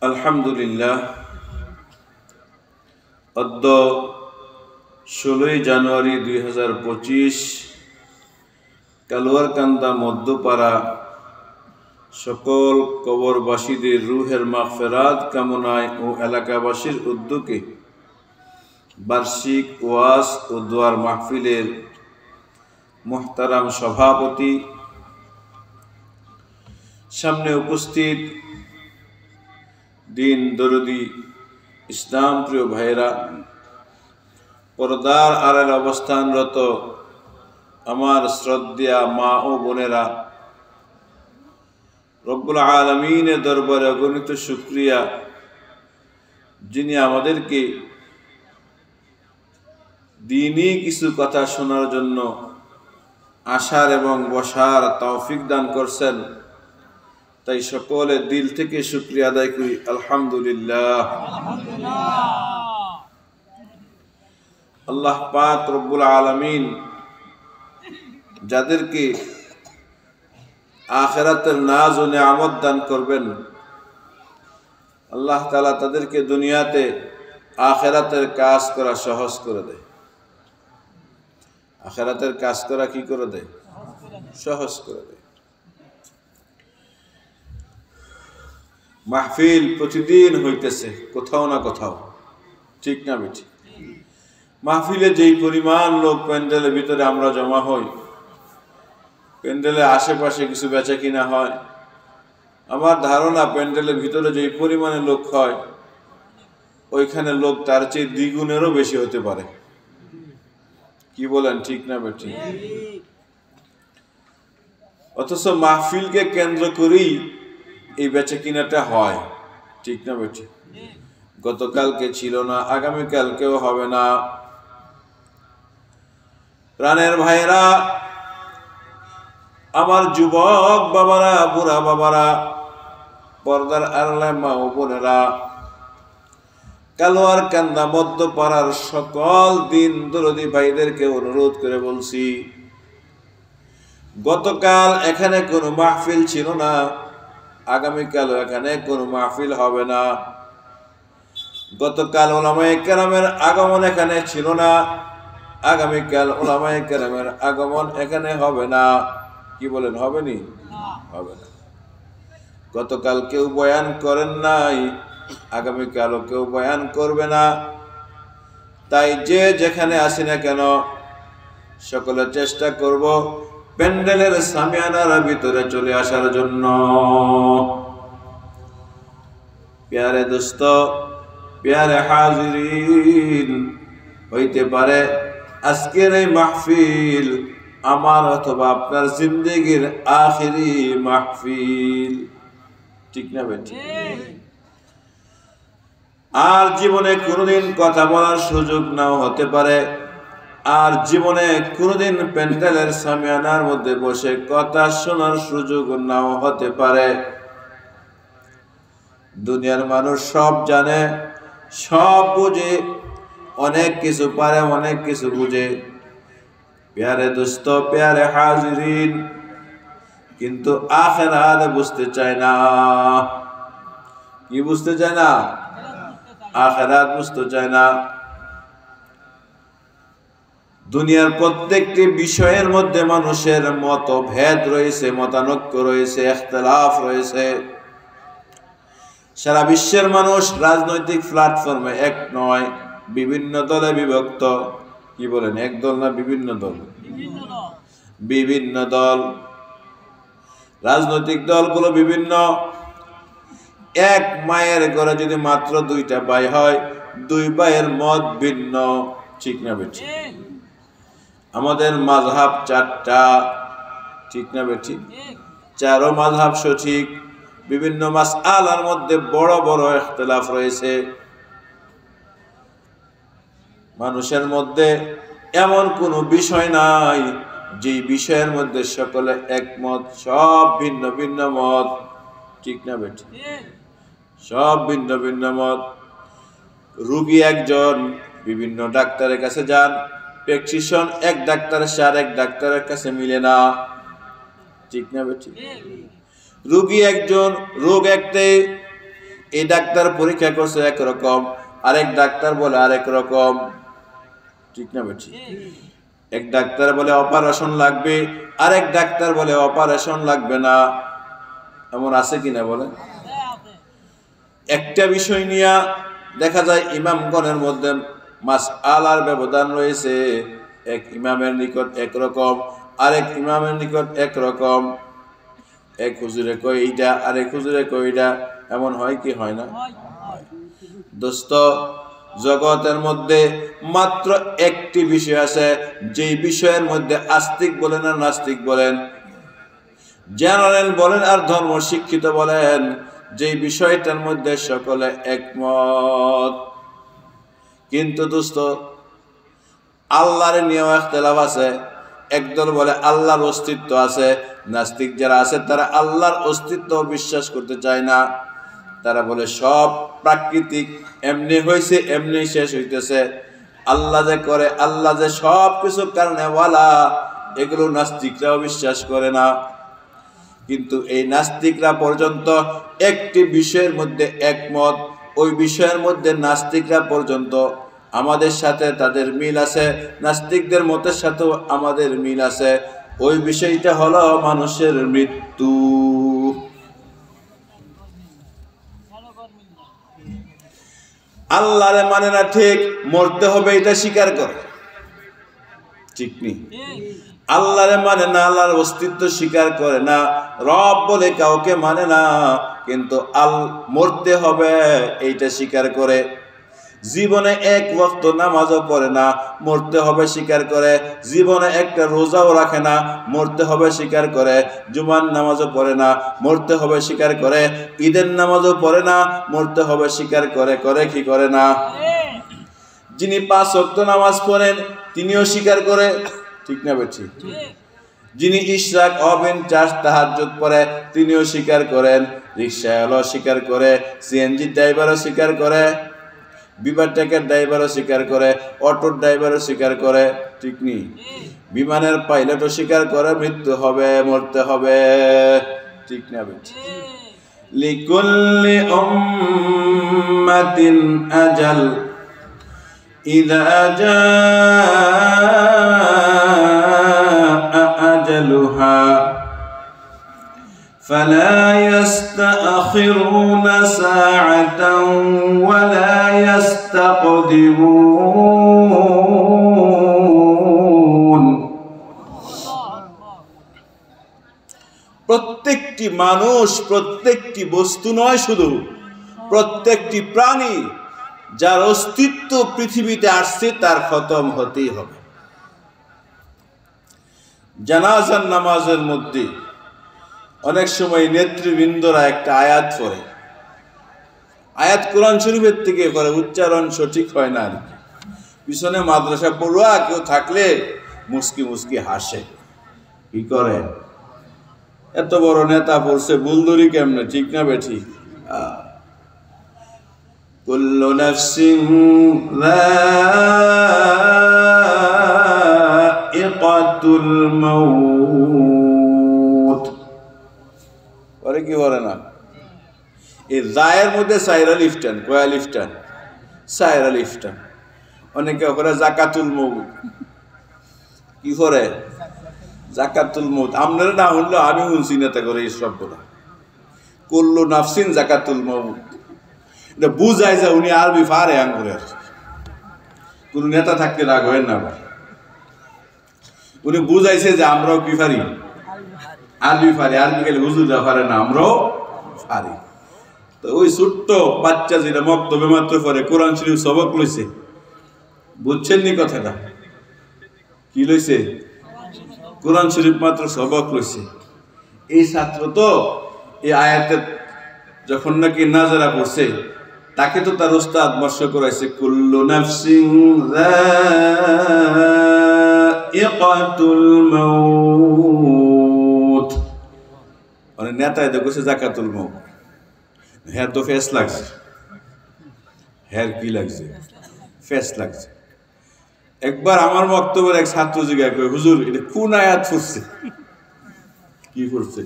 আলহামদুলিল্লাহ। অদ্য 16 জানুয়ারি 2025 কালুয়ারকান্দা মধ্যপাড়া সকল কবরবাসীদের রুহের মাগফিরাত কামনায় ও এলাকাবাসীর উদ্যোগে বার্ষিক ওয়াজ ও দোয়ার মাহফিলের মুহতারাম সভাপতি, সামনে উপস্থিত দিন দরদি ইসলাম প্রিয় ভাইরা, পর্দার আড়ালে অবস্থানরত আমার শ্রদ্ধেয়া মা ও বোনেরা, রব্বুল আলামিনের দরবারে অগণিত শুকরিয়া, যিনি আমাদেরকে দ্বীনি কিছু কথা শোনার জন্য আসার এবং বসার তৌফিক দান করছেন। তাই সকলে দিল থেকে শুকরিয়া আদায় করি, আলহামদুলিল্লাহ। আল্লাহ পাক রব্বুল আলামিন যাদেরকে আখিরাতের নাজ ও নিয়ামত দান করবেন, আল্লাহ তাআলা তাদেরকে দুনিয়াতে আখিরাতের কাজ করা সহজ করে দেয়। আখিরাতের কাজ করা কি করে দেয়? সহজ করে দেয়। মাহফিল প্রতিদিন হইতেছে কোথাও না কোথাও, ঠিক না বেঠিক? মাহফিলে যেই পরিমাণ লোক প্যান্ডেলের ভিতরে আমরা জমা হই, প্যান্ডেলের আশেপাশে কিছু বেচা কিনা হয়, আমার ধারণা প্যান্ডেলের ভিতরে যেই পরিমাণে লোক হয়, ওইখানে লোক তার চেয়ে দ্বিগুণেরও বেশি হতে পারে। কি বলেন, ঠিক না বেঠিক? অথচ মাহফিলকে কেন্দ্র করেই এই বেচা কিনাটা হয়, ঠিক না বেঠিক? গতকালকে ছিল না, আগামীকালকেও হবে না। প্রাণের ভাইরা, আমার যুবক বাবারা, বুড়া বাবারা, পর্দার আড়ালে মা ও বোনেরা, কালুয়ারকান্দা মধ্যপাড়ার সকল দিন দরদি ভাইদেরকে অনুরোধ করে বলছি, গতকাল এখানে কোনো মাহফিল ছিল না, আগামীকালও এখানে কোনো মাহফিল হবে না। গতকাল উলামায়ে কেরামের আগমন এখানে ছিল না, আগামীকাল উলামায়ে কেরামের আগমন এখানে হবে না। কি বলেন, হবে নি? হবে না। গতকাল কেউ বয়ান করেন নাই, আগামীকালও কেউ বয়ান করবে না। তাই যে যেখানে আসি না কেন, সকলে চেষ্টা করব প্যান্ডেলের সামিয়ানার ভিতরে চলে আসার জন্য। প্যারে দোস্ত, প্যারে হাজিরিন, হইতে পারে আজকের এই মাহফিল আমার অথবা আপনার জিন্দেগির আখিরি মাহফিল, ঠিক না বেঠিক? আর জীবনে কোনোদিন কথা বলার সুযোগ নাও হতে পারে, আর জীবনে কোনোদিন প্যান্ডেলের সামিয়ানার মধ্যে বসে কথা শোনার সুযোগ নাও হতে পারে। দুনিয়ার মানুষ সব জানে, সব বুঝে, অনেক কিছু পারে, অনেক কিছু বুঝে। প্যারে দোস্ত, প্যারে হাজিরিন, কিন্তু আখিরাত বুঝতে চায় না। কি বুঝতে চায় না? আখিরাত বুঝতে চায় না। দুনিয়ার প্রত্যেকটি বিষয়ের মধ্যে মানুষের মতভেদ রয়েছে, মতানৈক্য রয়েছে, ইখতিলাফ রয়েছে। সারা বিশ্বের মানুষ রাজনৈতিক প্ল্যাটফর্মে এক নয়, বিভিন্ন দলে বিভক্ত। কি বলেন, এক দল না বিভিন্ন দল? বিভিন্ন দল। রাজনৈতিক দলগুলো বিভিন্ন। এক মায়ের ঘরে যদি মাত্র দুইটা ভাই হয়, দুই ভাইয়ের মত ভিন্ন, ঠিক না বেঠিক? আমাদের মাযহাব চারটা, ঠিক না বেঠিক? চারো মাযহাব সঠিক। বিভিন্ন মাসআলার মধ্যে বড় বড় ইখতিলাফ রয়েছে। মানুষের মধ্যে এমন কোনো বিষয় নাই যে বিষয়ের মধ্যে সকলে একমত। সব ভিন্ন ভিন্ন মত, ঠিক না বেঠিক? সব ভিন্ন ভিন্ন মত। রোগী একজন, বিভিন্ন ডাক্তারের কাছে যান, প্রেসক্রিপশন এক ডাক্তারের সাথে আরেক ডাক্তারের কাছে মিলে না, ঠিক না বেঠিক? রোগী একজন, রোগ একটাই, এই ডাক্তার পরীক্ষা করছে একরকম, আরেক ডাক্তার বলে আরেক রকম, ঠিক না বেঠিক? এক ডাক্তার বলে অপারেশন লাগবে, আরেক ডাক্তার বলে অপারেশন লাগবে না। এমন আছে কিনা বলে? একটা বিষয় নিয়ে দেখা যায় ইমামগণের মধ্যে মাসআলার ব্যবধান রয়েছে। এক ইমামের নিকট একরকম, আরেক ইমামের নিকট একরকম। এক হুজুরে কয় এইটা, আরেক হুজুরে কয় এইটা। এমন হয় কি হয় না? দোস্ত, জগতের মধ্যে মাত্র একটি বিষয় আছে, যেই বিষয়ের মধ্যে আস্তিক বলেন আর নাস্তিক বলেন, জেনারেল বলেন আর ধর্ম শিক্ষিত বলেন, যেই বিষয়টার মধ্যে সকলে একমত। কিন্তু দোস্ত, আল্লাহর নিয়েও ইখতিলাফ আছে। একদল বলে আল্লাহর অস্তিত্ব আছে, নাস্তিক যারা আছে তারা আল্লাহর অস্তিত্ব বিশ্বাস করতে চায় না। তারা বলে সব প্রাকৃতিক, এমনি হয়েছে এমনি শেষ হইতেছে। আল্লাহ যে করে, আল্লাহ যে সব কিছু কারণে ওয়ালা, এগুলো নাস্তিকরাও বিশ্বাস করে না। কিন্তু এই নাস্তিকরা পর্যন্ত একটি বিষয়ের মধ্যে একমত, ওই বিষয়ের মধ্যে নাস্তিকরা পর্যন্ত আমাদের সাথে তাদের মিল আছে, নাস্তিকদের মতের সাথেও আমাদের মিল আছে। ওই বিষয়টা হলো মানুষের মৃত্যু। আল্লাহরে মানে না, ঠিক, মরতে হবে এটা স্বীকার করে, ঠিক নেই? আল্লাহরে মানে না, আল্লাহর অস্তিত্ব স্বীকার করে না, রব বলে কাউকে মানে না, কিন্তু মরতে হবে এইটা স্বীকার করে। জীবনে এক ওয়াক্ত নামাজও পড়ে না, মরতে হবে স্বীকার করে। জীবনে একটা রোজাও রাখে না, মরতে হবে স্বীকার করে। জুমার নামাজও পড়ে না, মরতে হবে স্বীকার করে। ঈদের নামাজও পড়ে না, মরতে হবে স্বীকার করে। করে কি করে না? যিনি 5 ওয়াক্ত নামাজ পড়েন তিনিও স্বীকার করে, ঠিক না বেঠি? যিনি ইশরাক অবিন চাষ তাহাজ্জুদ পড়ে তিনিও স্বীকার করেন। রিকশাওয়ালাও স্বীকার করে, সিএনজি ড্রাইভারও স্বীকার করে, বিমান ট্রাকের ড্রাইভারও স্বীকার করে, অটোর ড্রাইভারও স্বীকার করে, ঠিক নেই? বিমানের পাইলটও স্বীকার করে মৃত্যু হবে, মরতে হবে, ঠিক না বেঠি? লিকুল্লি উম্মাতিন আজাল ইযা জাআ আজালুহা فلا يستأخرون ساعة ولا يستقدمون। প্রত্যেকটি মানুষ, প্রত্যেকটি বস্তু নয়, শুধু প্রত্যেকটি প্রাণী যার অস্তিত্ব পৃথিবীতে আসছে তার খতম হতেই হবে। জানাজার নামাজের মধ্যে অনেক সময় নেতৃবৃন্দরা একটা আয়াত পড়ে, আয়াত কোরআন শরীফের থেকে করে, উচ্চারণ সঠিক হয় না আর কি। পিছনে মাদ্রাসা পড়ুয়া কেউ থাকলে মুস্কি মুস্কি হাসে, কি করে, এত বড় নেতা পড়ছে বুলদুরি কেমনে, ঠিক না বেঠি? কুল্লু নাফসিন যায়িকাতুল মাউত, ওরে কি বলে না? এই জায়ের মধ্যে সাইরা লিফটান, কয়া লিফটান, সাইরা লিফটান। অনেকে করে জাকাতুল মউত, কি করে? জাকাতুল মউত। আপনারা না শুনলো আমি শুনছি, নেতা করে এই শব্দটা, কুল্লু নাফসিন জাকাতুল মউত। এটা বুঝায় যে উনি আরবি পারে আঙ্গুরে, কোন নেতা থাকতে রাগ হয় না। উনি বুঝাইছে যে আমরাও কি পারি, আরবি পারি, আরবি গেলে হুজুররা পারে না, আমরাও পারি। তো ওই ছোট্ট বাচ্চা যেটা মক্তবে মাত্র পরে কোরআন শরীফ সবক লইছে, বুঝছেন নি কথাটা? কি লইছে? কোরআন শরীফ মাত্র সবক লইছে। এই ছাত্র তো এই আয়াতে যখন নাকি নাজারা পড়ছে, তাকে তো তার উস্তাদ মর্শ করাইছে, কুল্লু নাফসিন যায়িকাতুল মাউত। মানে নেতায় দেখছে জাকাতুল মউত, হ্যাঁ তো ফেস লাগছে, হ্যাঁ কি লাগছে, ফেস লাগছে। একবার আমার বক্তব্যের এক ছাত্র জিজ্ঞাসা করে, হুজুর এটা কোন আয়াত পড়ছে? কি পড়ছে?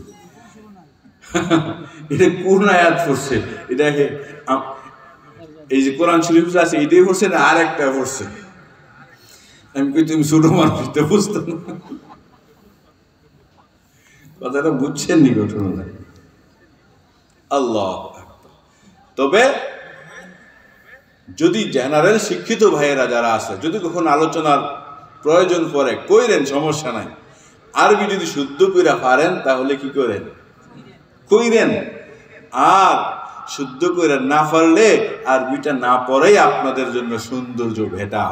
এটা কোন আয়াত পড়ছে? এটা এই যে কোরআন শরীফ আছে এটাই পড়ছে না আর একটা পড়ছে? আমি কই তুমি ছোট মানুষ তো বুঝতো না, কথাটা বুঝছেন নি ঘটনা? আল্লাহ। তবে যদি জেনারেল শিক্ষিত ভাইয়েরা যারা আছে, যদি কখন আলোচনার প্রয়োজন পড়ে কইরেন, সমস্যা নাই। আরবি যদি শুদ্ধ কইরা পারেন তাহলে কি করেন, কইরেন। আর শুদ্ধ কইরা না পারলে আরবিটা না পড়েই আপনাদের জন্য সৌন্দর্য ভেটা।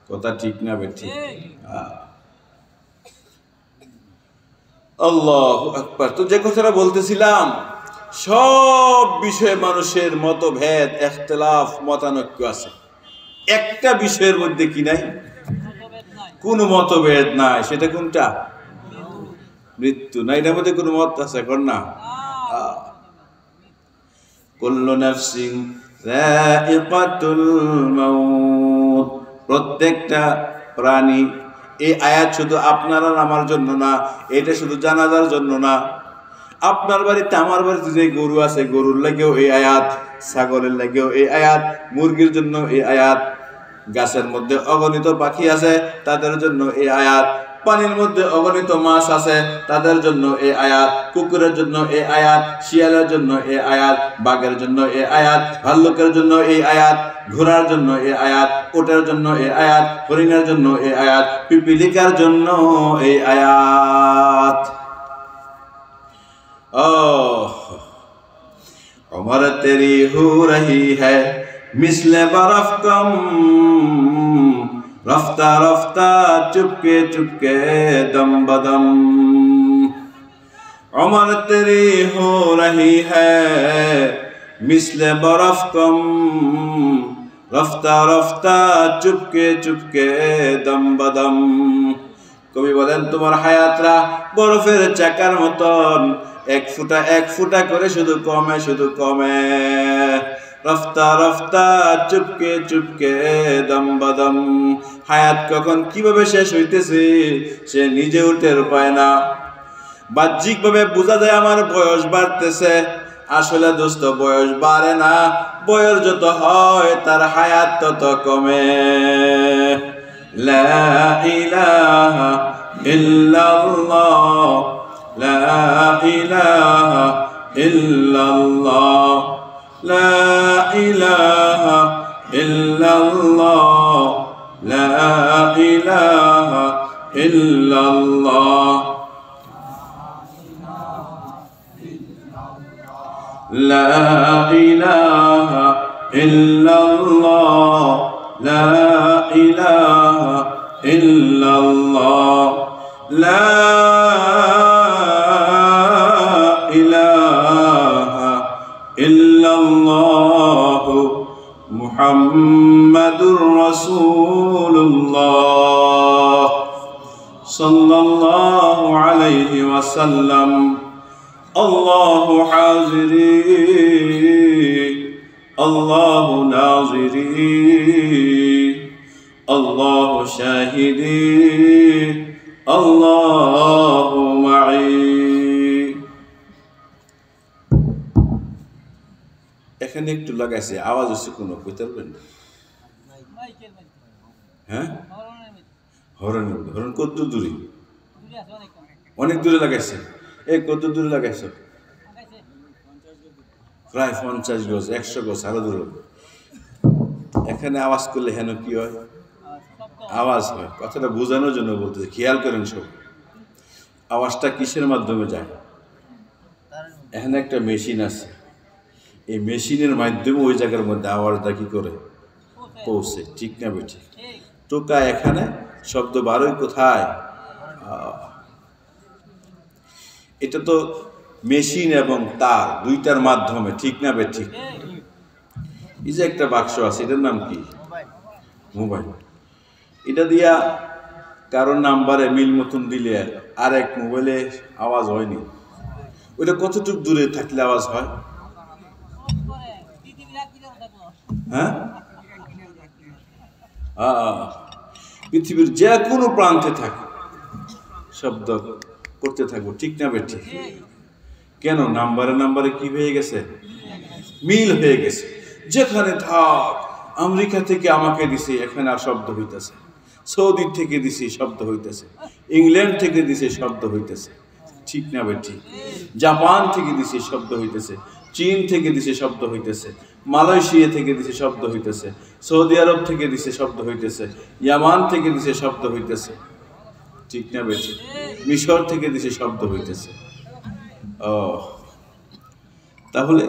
কথা ঠিক না বেঠিক? আল্লাহু আকবার। তো যে কথাটা বলতেছিলাম, সব বিষয়ে মানুষের মতভেদ, ইখতিলাফ, মতানৈক্য আছে। একটা বিষয়ের মধ্যে কি নাই? কোনো মতভেদ নাই। সেটা কোনটা? মৃত্যু। না, এটার মধ্যে কোনো মত আছে এখন? না। কুল্লু নাফসিন যায়িকাতুল মাউত, প্রত্যেকটা প্রাণী। এই আয়াত শুধু আপনার আর আমার জন্য না, এটা শুধু জানাজার জন্য না। আপনার বাড়িতে আমার বাড়িতে যে গরু আছে, গরুর লাগেও এই আয়াত, ছাগলের লাগেও এই আয়াত, মুরগির জন্য এই আয়াত, গাছের মধ্যে অগণিত পাখি আছে তাদের জন্য এই আয়াত, পানির মধ্যে অগণিত মাছ আছে তাদের জন্য এই আয়াত, কুকুরের জন্য এই আয়াত, শিয়ালের জন্য এই আয়াত, বাঘের জন্য এই আয়াত, ভাল্লুকের জন্য এই আয়াত, ঘোড়ার জন্য এই আয়াত, ওটের জন্য এই আয়াত, হরিণের জন্য এই আয়াত, পিপিলিকার জন্য এই আয়াত। उमर तेरी हो रही है मिसले बर्फ कम, रफ्ता रफ्ता चुपके चुपके दम बदम। उमर तेरी हो रही है मिसले बर्फ कम, रफ्ता रफ्ता चुपके चुपके दम बदम। কবি বলেন তোমার হায়াতরা বরফের চাকার মতন, এক ফুটা এক ফুটা করে শুধু কমে শুধু কমে। রফতা রফতা চুপকে চুপকে দম বদম। হায়াত কখন কিভাবে শেষ হইতেছে সে নিজেও টের পায় না। বাহ্যিক ভাবে বোঝা যায় আমার বয়স বাড়তেছে, আসলে দোস্ত বয়স বাড়ে না, বয়স যত হয় তার হায়াত তত কমে। লা ইলাহা ইল্লাল্লাহ, লা ইলাহা ইল্লাল্লাহ, লা ইলাহা ইল্লাল্লাহ, লা ইলাহা ইল্লাল্লাহ, লা ইলাহা ইল্লাল্লাহ, লা ইলাহা ইল্লাল্লাহ, লা ইলাহা ইল্লাল্লাহ, মুহাম্মাদুর রাসূলুল্লাহ সাল্লাল্লাহু আলাইহি ওয়াসাল্লাম। আল্লাহু হাজিরি আল্লাহু নাজিরি আল্লাহু শাহিদি আল্লাহু মাই। এখানে একটু লাগাইছে, আওয়াজ হচ্ছে কোনো, কইতে পারবেন? হ্যাঁ, হরণ। হরণ কত দূরে? অনেক দূরে লাগাইছে। এই কত দূরে লাগাইছে? প্রায় 50 গজ, 100 গজ আরো দূরে। এখানে আওয়াজ করলে হেন কি হয়? আওয়াজ হয়। কথাটা বোঝানোর জন্য বলতেছে, খেয়াল করেন সব। আওয়াজটা কিসের মাধ্যমে যায়? এখানে একটা মেশিন আছে, এই মেশিনের মাধ্যমে ওই জায়গার মধ্যে আওয়াজটা কি করে পৌঁছে। ঠিক না বেঠিক? টোকা এখানে, শব্দ বারোই কোথায়? এটা তো মেশিন এবং তার দুইটার মাধ্যমে। ঠিক না বেঠিক? এই যে একটা বাক্স আছে, এটার নাম কি? মোবাইল। এটা দিয়া কারোর নাম্বারে মিল মতন দিলে আর এক মোবাইলে আওয়াজ হয়নি। ওইটা কতটুকু দূরে থাকলে আওয়াজ হয়? হ্যাঁ, পৃথিবীর যে কোনো প্রান্তে থাকে শব্দ করতে থাকবো। ঠিক না বেঠিক? কেন? নাম্বারে নাম্বারে কি হয়ে গেছে? মিল হয়ে গেছে। যেখানে থাক, আমেরিকা থেকে আমাকে দিছে, এখানে আর শব্দ হইতেছে। সৌদি থেকে দিছে, শব্দ হইতেছে। ইংল্যান্ড থেকে দিছে, শব্দ হইতেছে। ঠিক না ভাই? ঠিক। জাপান থেকে দিছে, শব্দ হইতেছে। চীন থেকে দিছে, শব্দ হইতেছে। মালয়েশিয়া থেকে দিছে, শব্দ হইতেছে। সৌদি আরব থেকে দিছে, শব্দ হইতেছে। ইয়ামান থেকে দিছে, শব্দ হইতেছে। ঠিক না ভাই? ঠিক। মিশর থেকে দিছে, শব্দ হইতেছে। ও, তাহলে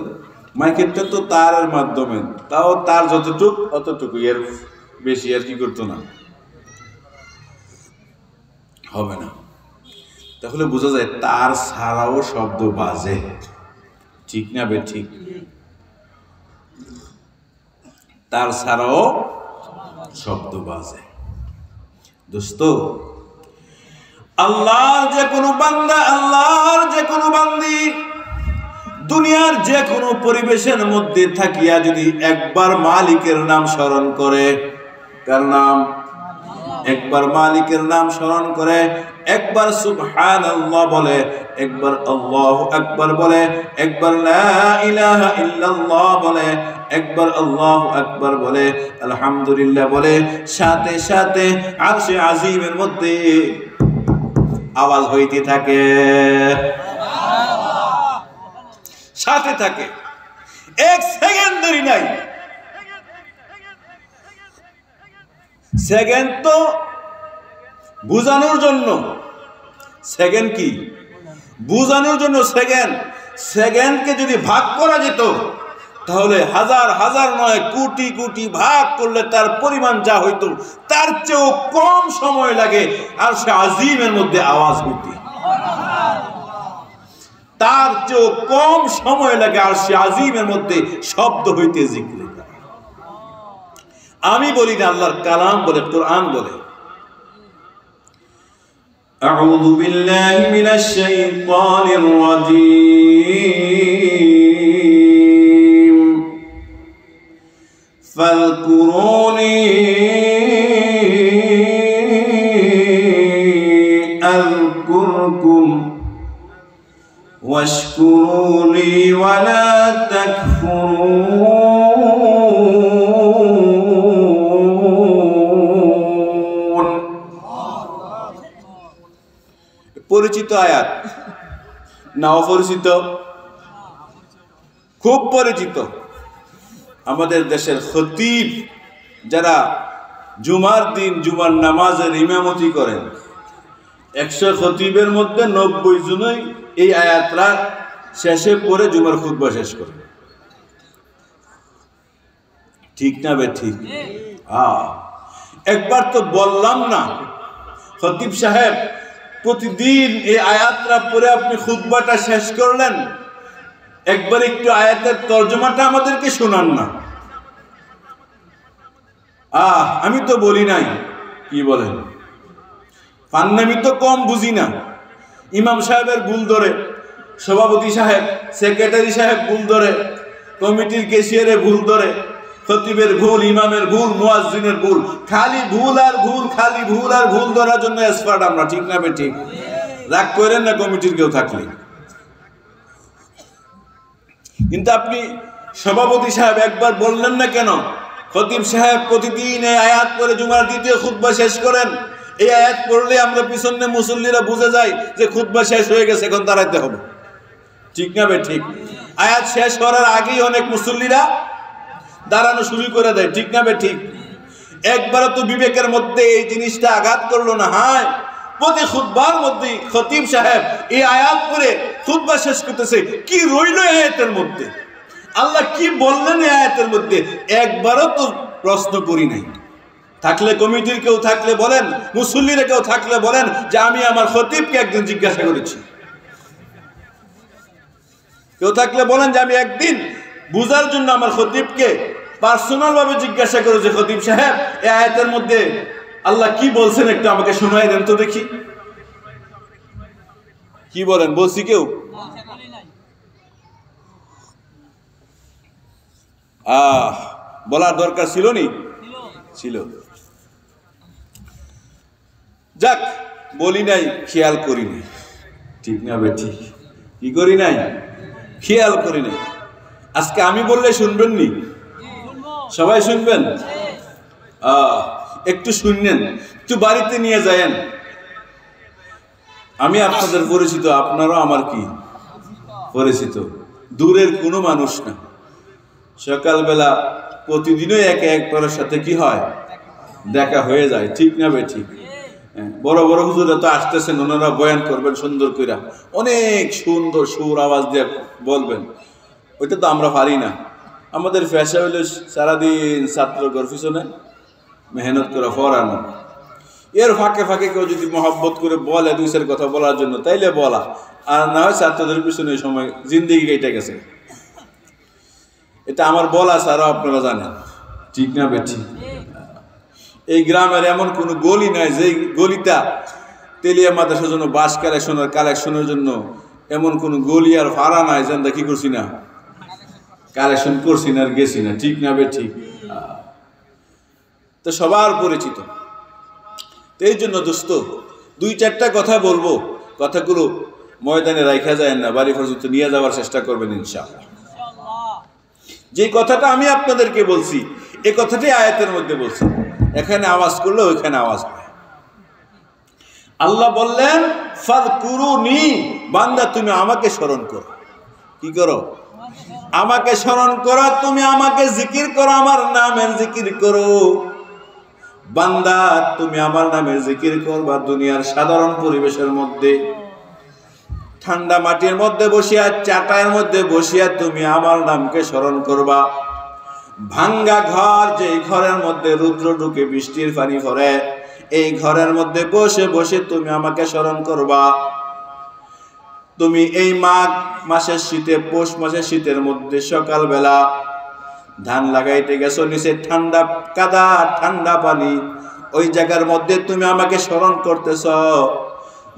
মাইকেরটা তো তারের মাধ্যমে, তাও তার যতটুক অতটুকু, এর বেশি আর কি করতো না, হবে না। তাহলে বোঝা যায় তার ছাড়াও শব্দ বাজে। ঠিক না বে? ঠিক। তার ছাড়াও শব্দ বাজে। দোস্ত, আল্লাহর যে কোনো বান্দা, আল্লাহর যে কোনো বান্দি দুনিয়ার যে কোনো পরিবেশের মধ্যে থাকিয়া যদি একবার মালিকের নাম স্মরণ করে, কার নাম? একবার মালিকের নাম স্মরণ করে, একবার সুবহানাল্লাহ বলে, একবার আল্লাহু আকবার বলে, একবার লা ইলাহা ইল্লাল্লাহ বলে, একবার আল্লাহু আকবার বলে, আলহামদুলিল্লাহ বলে, সাথে সাথে আরশে আজিমের মধ্যে আওয়াজ হইতে থাকে, সাথে থাকে। এক সেকেন্ড দেরি নাই। সেকেন্ড তো বুঝানোর জন্য, সেকেন্ড কি? বুঝানোর জন্য সেকেন্ড। সেকেন্ডকে যদি ভাগ করা যেত তাহলে হাজার হাজার নয়, কোটি কোটি ভাগ করলে তার পরিমাণ যা হইতো তার চেয়েও কম সময় লাগে আর সে আজিমের মধ্যে আওয়াজ হইতে। তার চেয়েও কম সময় লাগে আর সে আজিমের মধ্যে শব্দ হইতে, জিকির। আমি বলি না, আল্লাহর কালাম বলে, কোরআন বলে। আউযু বিল্লাহি মিনাশ শাইতানির রাজীম। ফাযকুরুনি আযকুরকুম ওয়াশকুরুলি ওয়ালা তাকফুরুন। পরিচিত আয়াত না অপরিচিত? খুব পরিচিত। আমাদের দেশের খতিব যারা জুমার দিন জুমার নামাজের ইমামতি করেন, 100 খতিবের মধ্যে 90 জনই এই আয়াতটা শেষে পড়ে জুমার খুতবা শেষ করে। ঠিক না বে? ঠিক। একবার তো বললাম না, খতিব সাহেব প্রতিদিন এই আয়াতটা পড়ে আপনি খুতবাটা শেষ করলেন, একবার একটু আয়াতের তর্জমাটা আমাদেরকে শোনান না। আমি তো বলি নাই। কি বলেন? পান্নামি তো কম বুঝি না। ইমাম সাহেবের ভুল ধরে, সভাপতি সাহেব, সেক্রেটারি সাহেব ভুল ধরে, কমিটির ক্যাশিয়ারের ভুল ধরে, খতিবের ভুল, ইমামের ভুল, মুয়াজ্জিনের ভুল, খালি ভুল আর ভুল, খালি ভুল আর ভুল ধরার জন্য এক্সপার্ট আমরা। ঠিক না বে? ঠিক। রাগ করেন না কমিটির কেউ থাকলে। কিন্তু আপনি সভাপতি সাহেব একবার বললেন না কেন? খতিব সাহেব প্রতিদিন এই আয়াত পড়ে জুমার দ্বিতীয় খুতবা শেষ করেন। এই আয়াত পড়লে আমরা পিছনে মুসল্লিরা বুঝে যাই যে খুতবা শেষ হয়ে গেছে, এখন দাঁড়াইতে হবে। ঠিক না বে? ঠিক। আয়াত শেষ করার আগেই অনেক মুসল্লিরা দাঁড়ানো শুরু করে দেয়। ঠিক না বে? ঠিক। একবারও তো বিবেকের মধ্যে এই জিনিসটা আঘাত করলো না? হ্যাঁ, প্রতি খুতবার মধ্যে খতিব সাহেব এই আয়াত পড়ে খুতবা শেষ করতেছে। কি রইল আয়াতের মধ্যে? আল্লাহ কি বললেন এই আয়াতের মধ্যে? একবারও তো প্রশ্ন করি নাই। থাকলে কমিটির কেউ থাকলে বলেন, মুসল্লিরা কেউ থাকলে বলেন যে আমি আমার খতিবকে একদিন জিজ্ঞাসা করেছি। কেউ থাকলে বলেন যে আমি একদিন বুঝার জন্য আমার খতিবকে পার্সোনাল ভাবে জিজ্ঞাসা করেছি, খতিব সাহেব এই আয়াতের মধ্যে আল্লাহ কি বলছেন একটু আমাকে শোনাই দেন তো দেখি। কি বলেন? বলছি কেউ? বলার দরকার ছিল নি? ছিল। যাক, বলি নাই, খেয়াল করিনি। ঠিক না বে? ঠিক। কি করি নাই? খেয়াল করি নাই। আজকে আমি বললে শুনবেন নি? সবাই শুনবেন? একটু শুনলেন, একটু বাড়িতে নিয়ে যায়েন। আমি আপনাদের পরিচিত, আপনারাও আমার কি পরিচিত, দূরের কোনো মানুষ না। সকালবেলা প্রতিদিনই একে একবারের সাথে কি হয়, দেখা হয়ে যায়, ঠিক না বে ঠিক? বড় বড় হুজুরা তো আসতেছেন, ওনারা বয়ান করবেন সুন্দর কইরা, অনেক সুন্দর সুর আওয়াজ দিয়ে বলবেন, ওইটা তো আমরা পারি না। আমাদের পেশা হইলে সারাদিন ছাত্রঘর পিছনে মেহনত করে পড়ানো। এর ফাঁকে ফাঁকে কেউ যদি মহব্বত করে বলে দুই চার কথা বলার জন্য, তাইলে বলা, আর না হয় ছাত্রদের পিছনে সময় জিন্দেগি কেটে গেছে। এটা আমার বলা ছাড়াও আপনারা জানেন, ঠিক না বেঠি? এই গ্রামের এমন কোনো গলি নাই যে গলিটা তেলিয়া মাদ্রাসার জন্য বাস কালেকশনের জন্য এমন কোনো গলি আর ভাড়া নাই যেন কি করছি না, কালেকশন করছি না আর গেছি না, ঠিক না বেঠি? তো সবার পরিচিত। এই জন্য দোস্ত দুই চারটা কথা বলবো, কথাগুলো ময়দানে রাখা যায় না, বাড়ি পর্যন্ত নিয়ে যাওয়ার চেষ্টা করবেন ইনশাআল্লাহ। যে কথাটা আমি আপনাদেরকে বলছি, এই কথাটাই আয়াতের মধ্যে বলছি। এখানে আওয়াজ করলে ওইখানে আওয়াজ হয়। আল্লাহ বললেন ফাযকুরুনি, বান্দা তুমি আমাকে স্মরণ করো। কি করো? আমাকে স্মরণ করো, তুমি আমাকে জিকির করো, আমার নামের জিকির করো। বান্দা তুমি আমার নামের জিকির করবা দুনিয়ার সাধারণ পরিবেশের মধ্যে, ঠান্ডা মাটির মধ্যে বসিয়া, চাটাইয়ের মধ্যে বসিয়া তুমি আমার নামকে স্মরণ করবা। ভাঙ্গা ঘর, যে ঘরের মধ্যে রুদ্র ঢুকে বৃষ্টির পানি পড়ে, এই ঘরের মধ্যে বসে বসে তুমি আমাকে স্মরণ করবা। তুমি এই মাঘ মাসের শীতে, পৌষ মাসের শীতের মধ্যে সকালবেলা ধান লাগাইতে গেছো, নিচে ঠান্ডা কাদা, ঠান্ডা পানি, ওই জায়গার মধ্যে তুমি আমাকে স্মরণ করতেছ।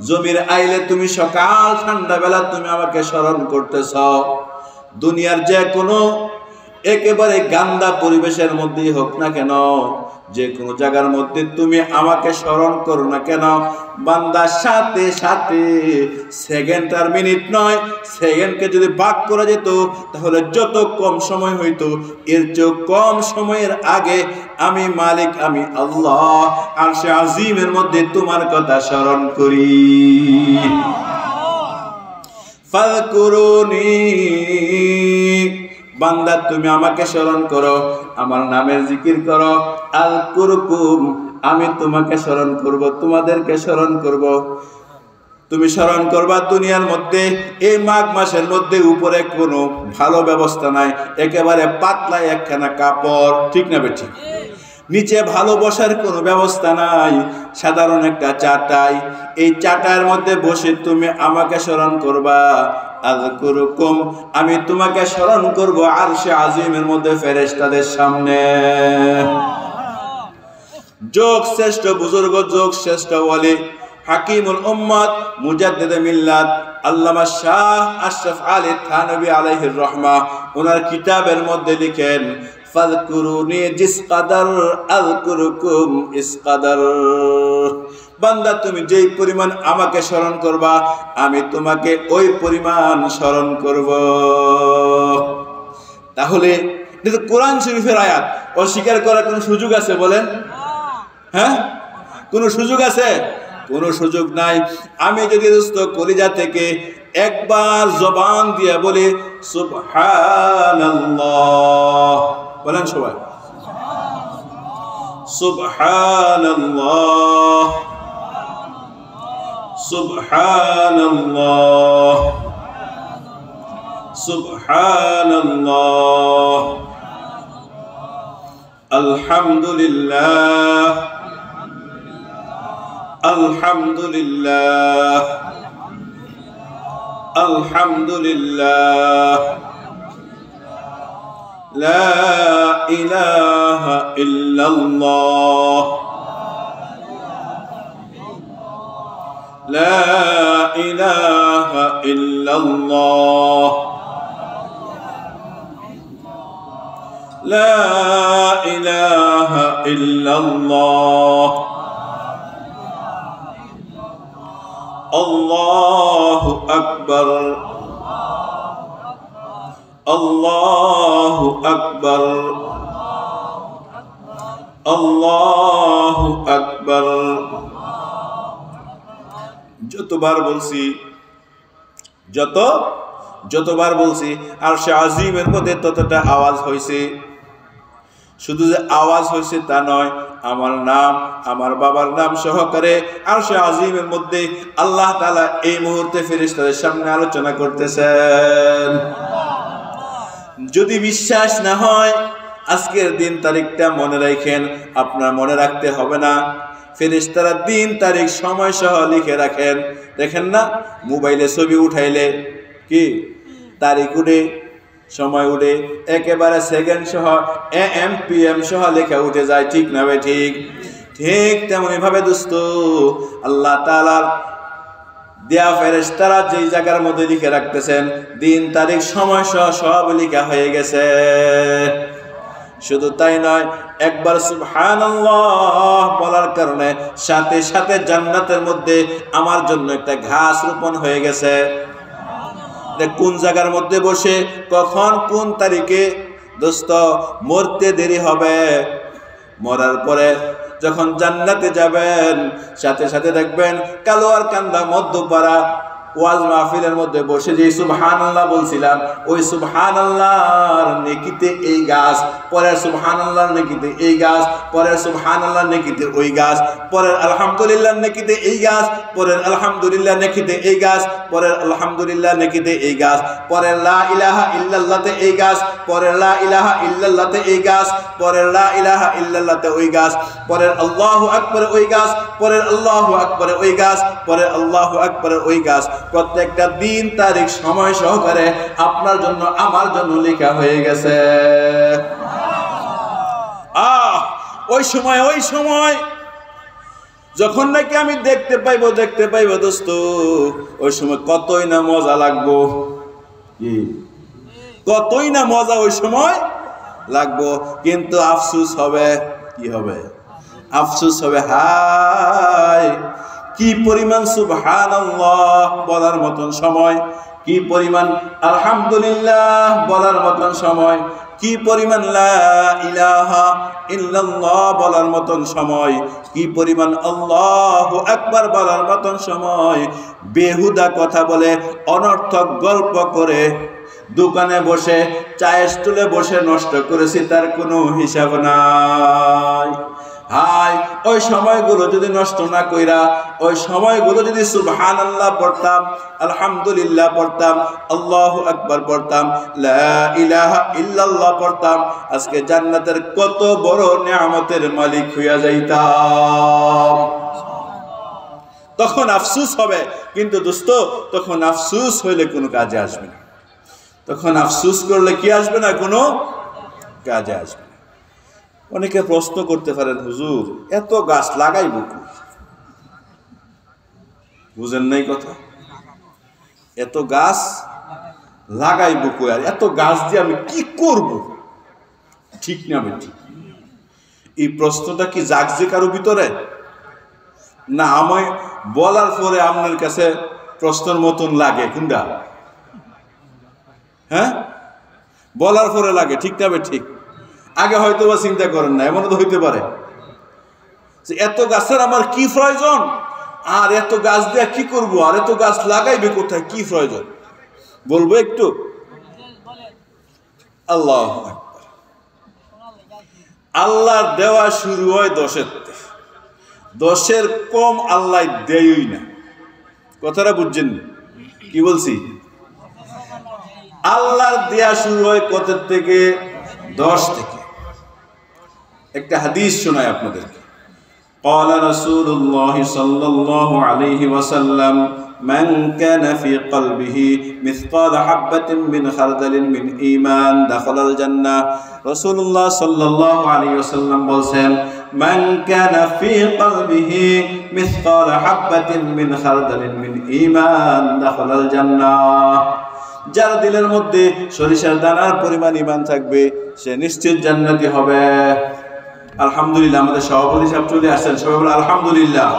জমির আইলে তুমি সকাল ঠান্ডা বেলা তুমি আমাকে স্মরণ করতেছ। দুনিয়ার যে কোনো একেবারে গান্দা পরিবেশের মধ্যেই হোক না কেন, যে কোনো জায়গার মধ্যে তুমি আমাকে স্মরণ করো না কেন, বান্দা সাথে সাথে, সেকেন্ড আর মিনিট নয়, সেকেন্ডকে যদি ভাগ করা যেত তাহলে যত কম সময় হইতো, এর চেয়ে কম সময়ের আগে আমি মালিক, আমি আল্লাহ আরশে আজিমের মধ্যে তোমার কথা স্মরণ করি। ফাযকুরুনি, বান্দা তুমি আমাকে স্মরণ করো, আমার নামের জিকির করো। আযকুরকুম, আমি তোমাকে স্মরণ করব, তোমাদেরকে স্মরণ করব। তুমি স্মরণ করবা দুনিয়ার মধ্যে এই মাঘ মাসের মধ্যে উপরে কোনো ভালো ব্যবস্থা নাই, একেবারে পাতলা একখানা কাপড়, ঠিক না বেঠি? নিচে ভালো বসার কোনো ব্যবস্থা নাই, সাধারণ একটা চাটাই, এই চাটাইয়ের মধ্যে বসে তুমি আমাকে স্মরণ করবা। আযকুরুকুম, আমি তোমাকে স্মরণ করব আরশে আজিমের মধ্যে ফেরেশতাদের সামনে। যোগ শ্রেষ্ঠ বুজুর্গ, যোগ শ্রেষ্ঠ ওয়ালি, হাকিমুল উম্মত, মুজাদ্দিদে মিল্লাত আল্লামা শাহ আশরাফ আলী থানভী আলাইহির রহমা, ওনার কিতাবের মধ্যে লিখেন ফাযকুরুনি জিস কাদার আযকুরুকুম ইস কাদার। বান্দা তুমি যেই পরিমাণ আমাকে স্মরণ করবা, আমি তোমাকে ওই পরিমাণ স্মরণ করব। তাহলে এটা তো কোরআন শরীফের আয়াত, অস্বীকার করার কোনো সুযোগ আছে বলেন? হ্যাঁ, কোনো সুযোগ আছে? কোনো সুযোগ নাই। আমি যদি দোস্ত কলিজা থেকে একবার জবান দিয়ে বলি সুবহানাল্লাহ, বলেন সবাই সুবহানাল্লাহ, সুবহানাল্লাহ, সুবহানাল্লাহ, আলহামদুলিল্লাহ, আলহামদুলিল্লাহ, আলহামদুলিল্লাহ, লা ইলাহা ইল্লাল্লাহ, লা ইলাহা ইল্লাল্লাহ, লা ইলাহা ইল্লাল্লাহ, আল্লাহু আকবার। আল্লাহু আকবার, আল্লাহু আকবার। যতবার বলছি, যতবার বলছি আরশে আজিমের মধ্যে ততটা আওয়াজ হয়েছে। শুধু যে আওয়াজ হয়েছে তা নয়, আমার নাম, আমার বাবার নাম সহকারে আরশে আজিমের মধ্যে আল্লাহ তাআলা এই মুহূর্তে ফেরেশতাদের সামনে আলোচনা করতেছেন। যদি বিশ্বাস না হয় আজকের দিন তারিখটা মনে রাখেন। আপনার মনে রাখতে হবে না, ফেরেশতারা দিন তারিখ সময় সহ লিখে রাখেন। দেখেন না, মোবাইলে ছবি উঠাইলে কি তারিখ উঠে, সময় উঠে, একেবারে সেকেন্ড সহ AM PM সহ লেখা উঠে যায়, ঠিক না ভাই? ঠিক ঠিক তেমনি ভাবে দোস্ত, আল্লাহ তাআলার দেয়া ফেরেশতারা যেই জায়গার মধ্যে লিখে রাখতেছেন, দিন তারিখ সময় সহ সব লেখা হয়ে গেছে। শুধু তাই নয়, একবার সুবহানাল্লাহ বলার কারণে সাথে সাথে জান্নাতের মধ্যে আমার জন্য একটা ঘাস রোপণ হয়ে গেছে। কোন জায়গার মধ্যে বসে, কখন, কোন তারিখে দোস্ত মরতে দেরি হবে, মরার পরে যখন জান্নাতে যাবেন সাথে সাথে দেখবেন কালোয়ার কান্দা মধ্যপাড়া ওয়াজ মাহফিলের মধ্যে বসে যে সুবহানাল্লাহ বলছিলাম, ওই সুবহানাল্লাহর নেকিতে এই গাছ, পরের সুবহানাল্লাহর নেকিতে এই গাছ, পরের সুবহানাল্লাহর নেকিতে ওই গাছ, পরের আলহামদুলিল্লাহ নেকিতে এই গাছ, পরের আলহামদুলিল্লাহ নেকিতে এই গাছ, পরের আলহামদুলিল্লাহ নেকিতে এই গাছ, পরের লা ইলাহা ইল্লাল্লাহতে এই গাছ, পরের লা ইলাহা ইল্লাল্লাহতে এই গাছ, পরের লা ইলাহা ইল্লাল্লাহতে ওই গাছ, পরের আল্লাহু আকবার ওই গাছ, পরের আল্লাহু আকবার ওই গাছ, পরের আল্লাহু আকবার ওই গাছ। প্রত্যেকটা দিন তারিখ সময় সহকারে আপনার জন্য আমার জন্য লেখা হয়ে গেছে। ওই সময় যখন নাকি আমি দেখতে পাইবো দোস্ত, ওই সময় কতই না মজা লাগবো, কতই না মজা ওই সময় লাগবো। কিন্তু আফসোস হবে, কি হবে? আফসোস হবে, হায় কি পরিমাণ সুবহানাল্লাহ বলার মতন সময়, কি পরিমাণ আলহামদুলিল্লাহ বলার মতন সময়, কি পরিমাণ লা ইলাহা ইল্লাল্লাহ বলার মতন সময়, কি পরিমাণ আল্লাহু আকবার বলার মতন সময় বেহুদা কথা বলে, অনর্থক গল্প করে, দোকানে বসে, চায়ের স্টুলে বসে নষ্ট করেছি, তার কোনো হিসাব নাই। হাই, ওই সময়গুলো যদি নষ্ট না কইরা, ওই সময়গুলো যদি সুবহানাল্লাহ পড়তাম, আলহামদুলিল্লাহ পড়তাম, আল্লাহু আকবার পড়তাম, লা ইলাহা ইল্লাল্লাহ পড়তাম, আজকে জান্নাতের কত বড় নিয়ামতের মালিক হইয়া যাইতাম। তখন আফসোস হবে, কিন্তু দোস্ত তখন আফসোস হইলে কোনো কাজে আসবে না। তখন আফসোস করলে কি আসবে না? কোনো কাজে আসবে না। অনেকে প্রশ্ন করতে পারেন, হুজুর এত গাছ লাগাইব কি? বুঝেন নাই কথা? এত গাছ লাগাইব কই, আর এত গাছ দিয়ে আমি কি করব? ঠিক না বেঠিক? এই প্রশ্নটা কি জাগছে কারো ভিতরে? না আমায় বলার পরে আপনার কাছে প্রশ্নের মতন লাগে? কোনটা? হ্যাঁ, বলার পরে লাগে, ঠিক না বেঠিক? আগে হয়তো বা চিন্তা করেন না, এমনও তো হইতে পারে যে এত গাছের আমার কি প্রয়োজন, আর এত গাছ দিয়ে কি করব, আর এত গাছ লাগাইবে কোথায়, কি প্রয়োজন বলবো একটু? আল্লাহু আকবার। আল্লাহর দেওয়া শুরু হয় 10-এর, 10-এর কম আল্লাহ দেয়ই না। কথাটা বুঝছেন কি বলছি? আল্লাহর দেয়া শুরু হয় কত থেকে? 10 থেকে। একটা হাদিস শোনাই আপনাদেরকে। قال رسول الله صلى الله عليه وسلم من كان في قلبه مثقال حبة من خردل من إيمان دخل الجنة। রাসূলুল্লাহ সাল্লাল্লাহু আলাইহি ওয়াসাল্লাম বলেন, من كان في قلبه مثقال حبة من خردل من إيمان دخل الجنة। যার দিলের মধ্যে সরিষার দানার পরিমাণ ঈমান থাকবে সে নিশ্চিত জান্নাতি হবে। আলহামদুলিল্লাহ, আমাদের সভাপতি সাহেব চলে আসছেন, সবাই বলে আলহামদুলিল্লাহ।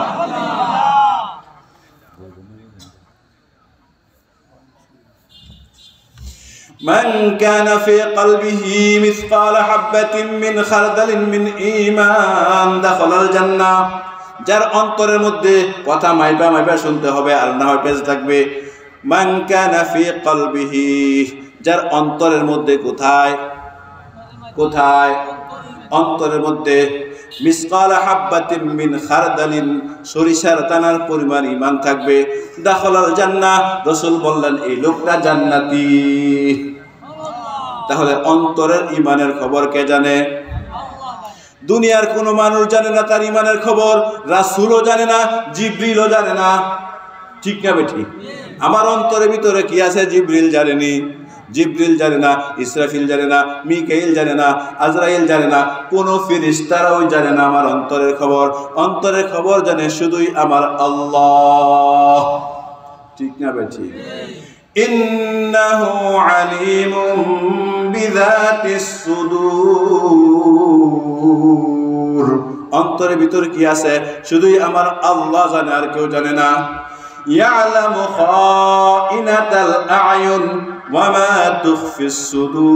মান কানা ফি কলবিহি মিসকাল হাববাতিন মিন খারদালিন মিন ঈমান দাখালাল জান্নাহ। যার অন্তরের মধ্যে কথা মাইপা মাইপা শুনতে হবে, আর না হয় বেঁচে থাকবে। মান কানা ফি কলবিহি, যার অন্তরের মধ্যে কোথায় কোথায় অন্তরের মধ্যে মিসকাল হাববাতিন মিন খারদালিন, সরিষার দানার পরিমাণ ঈমান থাকবে, দাখালাল জান্নাহ, রাসূল বললেন এই লোকটা জান্নাতি। তাহলে অন্তরের ঈমানের খবর কে জানে? দুনিয়ার কোনো মানুষ জানে না তার ঈমানের খবর, রাসূলও জানে না, জিবরিলও জানে না। ঠিক না বেঠিক? আমার অন্তরের ভিতরে কি আছে জিবরিল জানেনি, জিবরিল জানে না, ইসরাফিল জানে না, মিকাইল জানে না, আজরাইল জানে না, কোনো ফেরেশতারাও জানে না আমার অন্তরের খবর। অন্তরের খবর জানে শুধুই আমার আল্লাহ। ঠিক না বেঠিক? ইন্নাহু আলিমুম বিযাতিস সুদূর, অন্তরের ভিতরে কি আছে শুধুই আমার আল্লাহ জানে, আর কেউ জানে না। ইয়ালামু খাইনাতাল আ'য়ুন ওয়া মা তুখফিস সুদূর,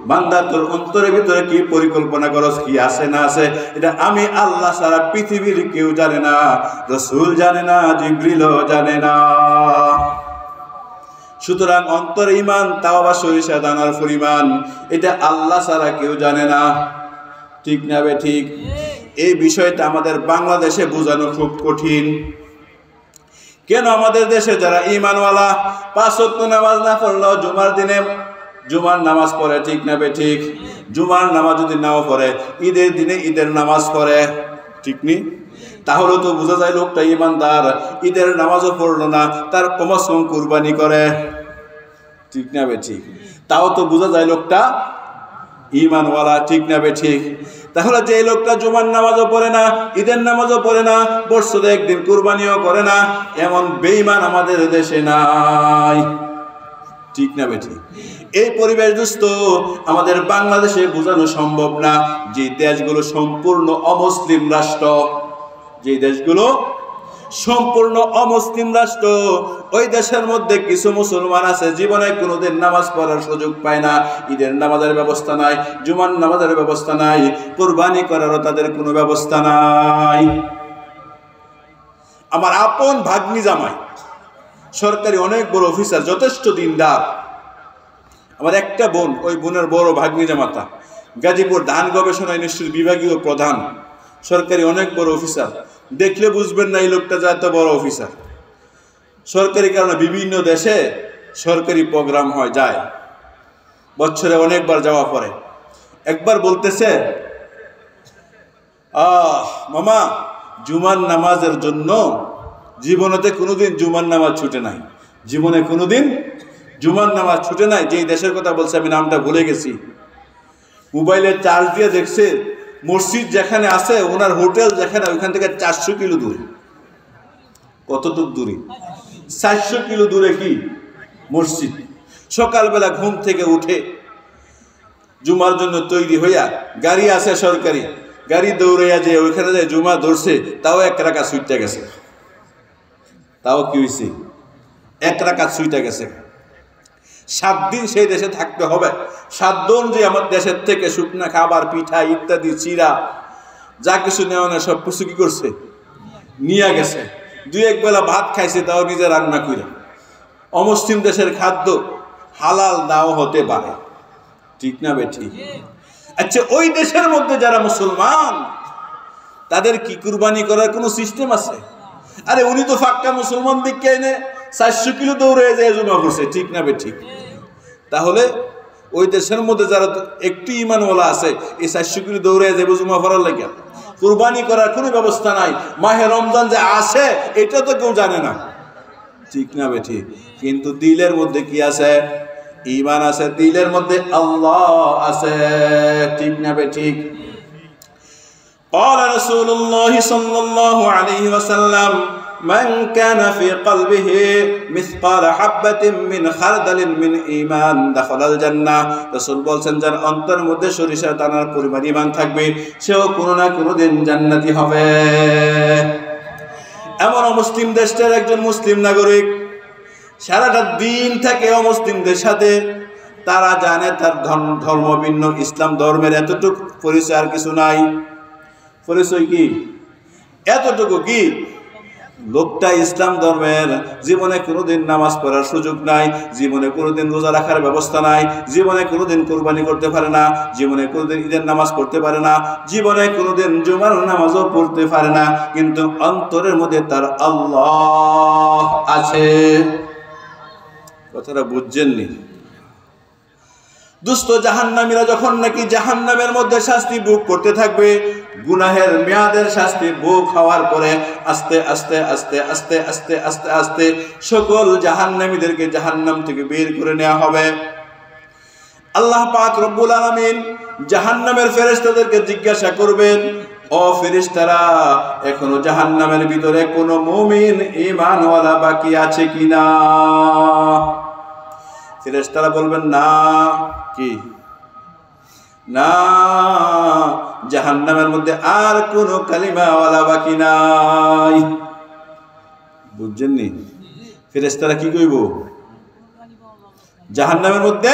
বান্দা তোর অন্তরের ভিতরে কি পরিকল্পনা করছ, কি আছে না আছে, এটা আমি আল্লাহ ছাড়া পৃথিবীর কেউ জানে না, রাসূল জানে না, জিবরিলও জানে না। সুতরাং অন্তর ঈমান তাও আবার সরিষা দানার পরিমাণ, এটা আল্লাহ ছাড়া কেউ জানে না। ঠিক না বে ঠিক? এই বিষয়টা আমাদের বাংলাদেশে বোঝানো খুব কঠিন। কেন আমাদের দেশে যারা ঈমানওয়ালা 5 ওয়াক্ত নামাজ না পড়লেও জুমার দিনে জুমার নামাজ পড়ে, ঠিক না বে ঠিক? জুমার নামাজ যদি নাও পড়ে, ঈদের দিনে ঈদের নামাজ পড়ে, ঠিক নি? তাহলে তো বোঝা যায় লোকটা ঈমানদার। ঈদের নামাজও পড়লো না, তার কমস কম কুরবানি করে, ঠিক না বে ঠিক? তাও তো বোঝা যায় লোকটা ঈমানওয়ালা, ঠিক না বে ঠিক? তাহলে যে লোকটা জুমার নামাজও পড়ে না, ঈদের নামাজও পড়ে না, বছরে একদিন কুরবানিও করে না, এমন বেঈমান আমাদের দেশে নাই। ঠিক না বে ঠিক? এই পরিবেশ দোস্ত আমাদের বাংলাদেশে বোঝানো সম্ভব না। যে দেশগুলো সম্পূর্ণ অমুসলিম রাষ্ট্র, যে দেশগুলো সম্পূর্ণ অমুসলিম রাষ্ট্র, ওই দেশের মধ্যে কিছু মুসলমান আছে জীবনে কোনোদিন নামাজ পড়ার সুযোগ পায় না, ঈদের নামাজের ব্যবস্থা নাই, জুমার নামাজের ব্যবস্থা নাই, কুরবানি করারও তাদের কোনো ব্যবস্থা নাই। আমার আপন ভাগ্নি জামাই সরকারি অনেক বড় অফিসার, যথেষ্ট দিনদার। আমার একটা বোন, ওই বোনের বড় ভাগ্নি জামাতা গাজীপুর ধান গবেষণা ইনস্টিটিউট বিভাগীয় প্রধান, সরকারি অনেক বড় অফিসার। দেখলে বুঝবেন না এই লোকটা যে এত বড় অফিসার। সরকারি কারণে বিভিন্ন দেশে সরকারি প্রোগ্রাম হয়, যায়, বছরে অনেকবার যাওয়া পরে। একবার বলতেছে, মামা জুমার নামাজের জন্য জীবনেতে কোনোদিন জুমার নামাজ ছুটে নাই, জীবনে কোনোদিন জুমার নামাজ ছুটে নাই। যেই দেশের কথা বলছে আমি নামটা ভুলে গেছি। মোবাইলে চার্জ দিয়ে দেখছে মসজিদ যেখানে আছে ওনার হোটেল যেখানে, ওইখান থেকে 400 কিলো দূরে। কতটুক দূরে? 400 কিলো দূরে কি মসজিদ। সকালবেলা ঘুম থেকে উঠে জুমার জন্য তৈরি হইয়া, গাড়ি আছে সরকারি গাড়ি, দৌড়াইয়া যে ওইখানে যায় জুমা ধরছে, তাও 1 রাকাত ছুটে গেছে। তাও কি হয়েছে? 1 রাকাত ছুটে গেছে। 7 দিন সেই দেশে থাকতে হবে। 7 দিন যে আমার দেশের থেকে শুকনা খাবার, পিঠা ইত্যাদি, চিরা যা কিছু নেওয়া না সব কিছু কি করছে? নিয়ে গেছে। 2-1 বেলা ভাত খাইছে, তাও নিজে রান্না করে। অমুসলিম দেশের খাদ্য হালাল নাও হতে পারে, ঠিক না বে ঠিক? আচ্ছা, ওই দেশের মধ্যে যারা মুসলমান তাদের কি কুরবানি করার কোনো সিস্টেম আছে? আরে উনি তো ফাক্কা মুসলমান দিকে এনে 400 কিলো দৌড়ে যায় জমা করছে, ঠিক না বে ঠিক? তাহলে ওই দেশের মধ্যে যারা একটু ঈমানওয়ালা আছে, এই 400 কিলো দৌড়ে যাবে জমা করার লাগে, কুরবানি করার কোনো ব্যবস্থা নাই। মাহে রমজান যে আসে এটা তো কেউ জানে না, ঠিক না বে ঠিক? কিন্তু দিলের মধ্যে কি আছে? ঈমান আছে, দিলের মধ্যে আল্লাহ আছে, ঠিক না বে ঠিক? قال رسول الله صلى الله عليه وسلم من كان في قلبه مثقال حبة من خردل من ঈমান دخل الجنة। রাসূল বলেন যার অন্তরের মধ্যে সরিষার দানার পরিমাণ ঈমান থাকবে সেও কোনো না কোনো দিন জান্নাতি হবে। এমন মুসলিম দেশের একজন মুসলিম নাগরিক, সারাটা দিন থেকে অমুসলিমদের সাথে। তারা জানে তার ধর্ম ভিন্ন, ইসলাম ধর্মের এতটুকু পরিচয়, আর কিছু নাই। পরিচয় কি? এতটুকু কি? লোকটা ইসলাম ধর্মের, জীবনে কোনোদিন নামাজ পড়ার সুযোগ নাই, জীবনে কোনোদিন রোজা রাখার ব্যবস্থা নাই, জীবনে কোনোদিন কোরবানি করতে পারে না, জীবনে কোনোদিন ঈদের নামাজ পড়তে পারে না, জীবনে কোনোদিন জুমার নামাজও পড়তে পারে না, কিন্তু অন্তরের মধ্যে তার আল্লাহ আছে। কথাটা বুঝছেননি? দুষ্ট জাহান্নামীরা যখন নাকি জাহান্নামের মধ্যে শাস্তি ভোগ করতে থাকবে, গুনাহের মেয়াদের শাস্তি ভোগ হওয়ার পরে আস্তে আস্তে আস্তে আস্তে আস্তে আস্তে আস্তে সকল জাহান্নামীদেরকে জাহান্নাম থেকে বের করে নেওয়া হবে। আল্লাহ পাক রব্বুল আলামিন জাহান্নামের ফেরেশতাদেরকে জিজ্ঞাসা করবেন, ও ফেরেশতারা, এখনো জাহান্নামের ভিতরে কোনো মুমিন ঈমানওয়ালা বাকি আছে কিনা? ফেরেশতারা বলবেন, না। কি? না, জাহান্নামের মধ্যে আর কোনো কালিমাওয়ালা বাকি নাই। বুঝছেননি? ফেরেশতারা কি কইব? জাহান্নামের মধ্যে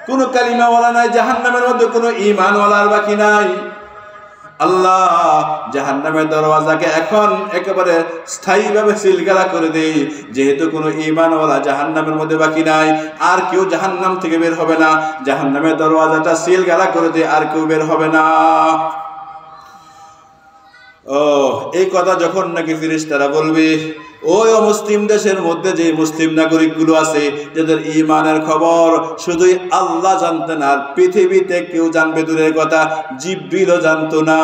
কোনো কালিমাওয়ালা নাই, জাহান্নামের মধ্যে কোনো ঈমানওয়ালার বাকি নাই। আল্লাহ জাহান্নামের দরওয়াজাকে এখন একেবারে স্থায়ীভাবে সিলগালা করে দেই, যেহেতু কোনো ঈমানওয়ালা জাহান্নামের মধ্যে বাকি নাই, আর কেউ জাহান্নাম থেকে বের হবে না। জাহান্নামের দরওয়াজাটা সিলগালা করে দেই, আর কেউ বের হবে না। ও, এই কথা যখন নাকি ফেরেশতারা বলবে, ওই মুসলিম দেশের মধ্যে যে মুসলিম নাগরিকগুলো আছে, যাদের ঈমানের খবর শুধুই আল্লাহ জানতেন, আর পৃথিবীতে কেউ জানবে দূরের কথা, জিবরিলও জানতো না।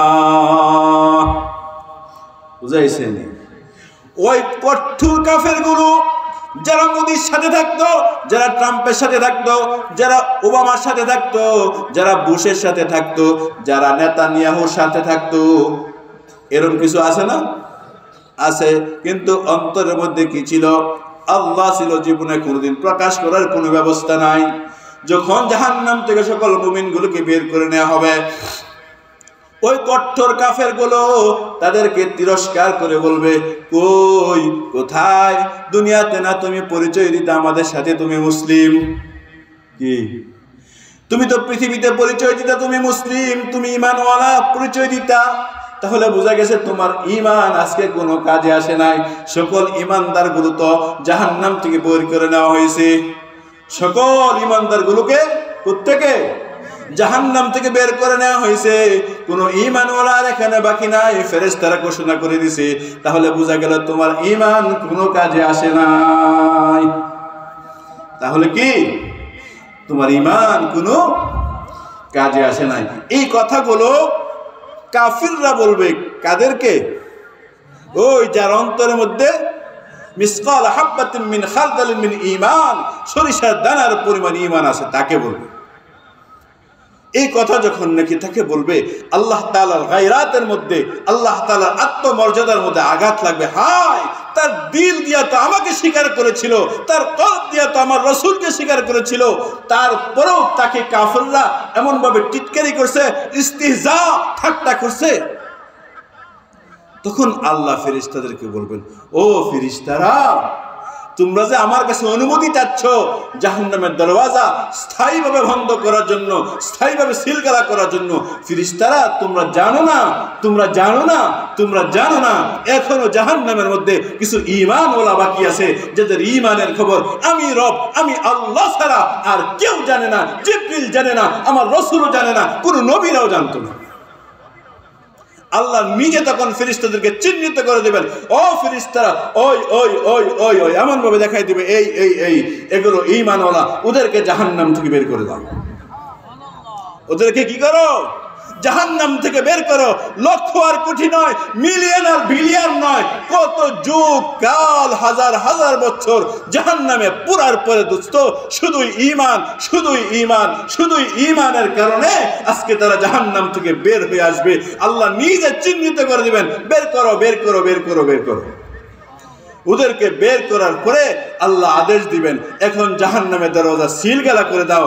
বুঝাইছেন? ওই কঠোর কাফেরগুলো যারা মোদির সাথে থাকতো, যারা ট্রাম্পের সাথে থাকতো, যারা ওবামার সাথে থাকতো, যারা বুশের সাথে থাকতো, যারা নেতানিয়াহুর সাথে থাকতো, এরকম কিছু আছে না? আছে। কিন্তু অন্তরের মধ্যে কি ছিল? আল্লাহ ছিল। জীবনে কোনোদিন প্রকাশ করার কোনো ব্যবস্থা নাই। যখন জাহান্নাম থেকে সকল মুমিনগুলোকে বের করে নেওয়া হবে, ওই কঠোর কাফেরগুলো তাদেরকে তিরস্কার করে বলবে, কই, কোথায়? দুনিয়াতে না তুমি পরিচয় দিতে আমাদের সাথে তুমি মুসলিম? কি? তুমি তো পৃথিবীতে পরিচয় দিতা তুমি মুসলিম, তুমি ঈমানওয়ালা পরিচয় দিতা। তাহলে বোঝা গেছে তোমার ঈমান আজকে কোনো কাজে আসে নাই। সকল ঈমানদারগুলো তো জাহান্নাম থেকে বের করে নেওয়া হয়েছে। সকল ঈমানদারগুলোকে প্রত্যেকে জাহান্নাম থেকে বের করে নেওয়া হয়েছে। কোনো ঈমানওয়ালা আর এখানে বাকি নাই, ফেরেশতারা ঘোষণা করে দিছে। তাহলে বোঝা গেল তোমার ঈমান কোনো কাজে আসে নাই। তাহলে কি? তোমার ঈমান কোনো কাজে আসে নাই। এই কথাগুলো কাফিররা বলবে। কাদেরকে? ওই যার অন্তরের মধ্যে মিসকাল হাব্বাতিন মিন খারদালিন মিন ঈমান, সরিষার দানার পরিমাণ ঈমান আছে, তাকে বলবে। এই কথা যখন নাকি তাকে বলবে, আল্লাহ তাআলার গায়রাতের মধ্যে, আল্লাহ তাআলার আত্মমর্যাদার মধ্যে আঘাত লাগবে। হায়, তার দিল দিয়া তো আমাকে স্বীকার করেছিল, তার কলব দিয়া তো আমার রাসূলকে স্বীকার করেছিল, তারপরেও তাকে কাফেররা এমন ভাবে টিটকারি করছে, ইস্তিহজা, ঠাট্টা করছে। তখন আল্লাহ ফেরেশতাদেরকে বলবেন, ও ফেরেশতারা, তোমরা যে আমার কাছে অনুমতি চাচ্ছ জাহান্নামের দরওয়াজা স্থায়ীভাবে বন্ধ করার জন্য, স্থায়ীভাবে সিলগালা করার জন্য, ফেরেশতারা তোমরা জানো না, তোমরা জানো না, তোমরা জানো না, এখনো জাহান্নামের মধ্যে কিছু ঈমানওয়ালা বাকি আছে, যাদের ঈমানের খবর আমি রব, আমি আল্লাহ ছাড়া আর কেউ জানে না। জিবরিল জানে না, আমার রাসূলও জানে না, কোনো নবীরাও জানতো না। আল্লাহ নিজে তখন ফেরেশতাদেরকে চিহ্নিত করে দেবেন, ও ফেরেশতারা, ওই ওই ওই ওই ওই, এমন ভাবে দেখাই দিবে, এই এই এই, এগুলো ঈমানওয়ালা, ওদেরকে জাহান্নাম থেকে বের করে দাও। ওদেরকে কি করো? জাহান্নাম থেকে বের করো। লক্ষ আর কোটি নয়, মিলিয়ন আর বিলিয়ন নয়, কত যুগ কাল, হাজার হাজার বছর জাহান্নামে পুরার পরে দোস্ত শুধুই ঈমান, শুধুই ঈমান, শুধুই ঈমানের কারণে আজকে তারা জাহান্নাম থেকে বের হয়ে আসবে। আল্লাহ নিজে চিহ্নিত করে দিবেন, বের করো, বের করো, বের করো, বের করো। ওদেরকে বের করার পরে আল্লাহ আদেশ দিবেন, এখন জাহান্নামের দরওয়াজা সিলগালা করে দাও,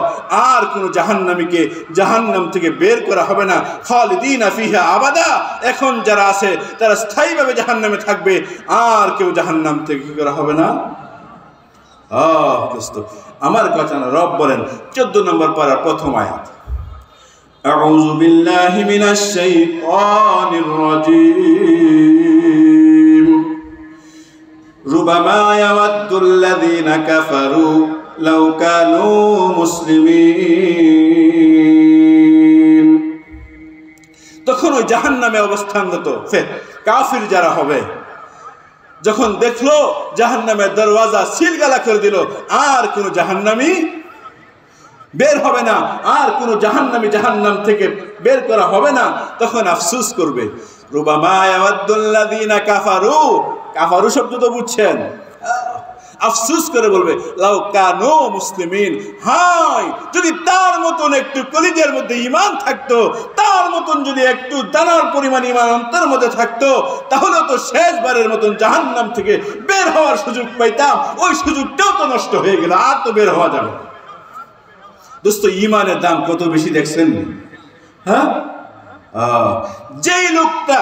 আর কোন জাহান্নামীকে জাহান্নাম থেকে বের করা হবে না। খালিদিনা ফিহা আবাদা, এখন যারা আছে তারা স্থায়ীভাবে জাহান্নামে থাকবে, আর কেউ জাহান্নাম থেকে কি করা হবে না, দোস্ত আমার কথা না, রব বলেন 14 নম্বর পারার প্রথম আয়াত, আউযু বিল্লাহি মিনাশ শাইতানির রাজীম রুবামা ইয়াওয়াদ্দুল্লাযীনা কাফারু লাউ কানু মুসলিমিন। তখন ওই জাহান্নামে অবস্থানরত কাফির যারা হবে, যখন দেখলো জাহান্নামের দরওয়াজা সিলগালা করে দিল, আর কোন জাহান্নামী বের হবে না, আর কোন জাহান্নামী জাহান্নাম থেকে বের করা হবে না, তখন আফসোস করবে। রুবামা ইয়াওয়াদ্দুল্লাযীনা কাফারু, কাফারু শব্দ তো বুঝছেন, আফসোস করে বলবে লাউ কানু মুসলিমিন, হায় যদি তার মতন একটু কলিজার মধ্যে ঈমান থাকতো, তার মতন যদি একটু দানার পরিমাণ ঈমান অন্তরের মধ্যে থাকতো, তাহলে তো শেষবারের মতন জাহান্নাম থেকে বের হওয়ার সুযোগ পাইতাম। ওই সুযোগটাও তো নষ্ট হয়ে গেল, আর তো বের হওয়া যাবে না। দোস্ত ঈমানের দাম কত বেশি দেখছেন? হ্যাঁ, যেই লোকটা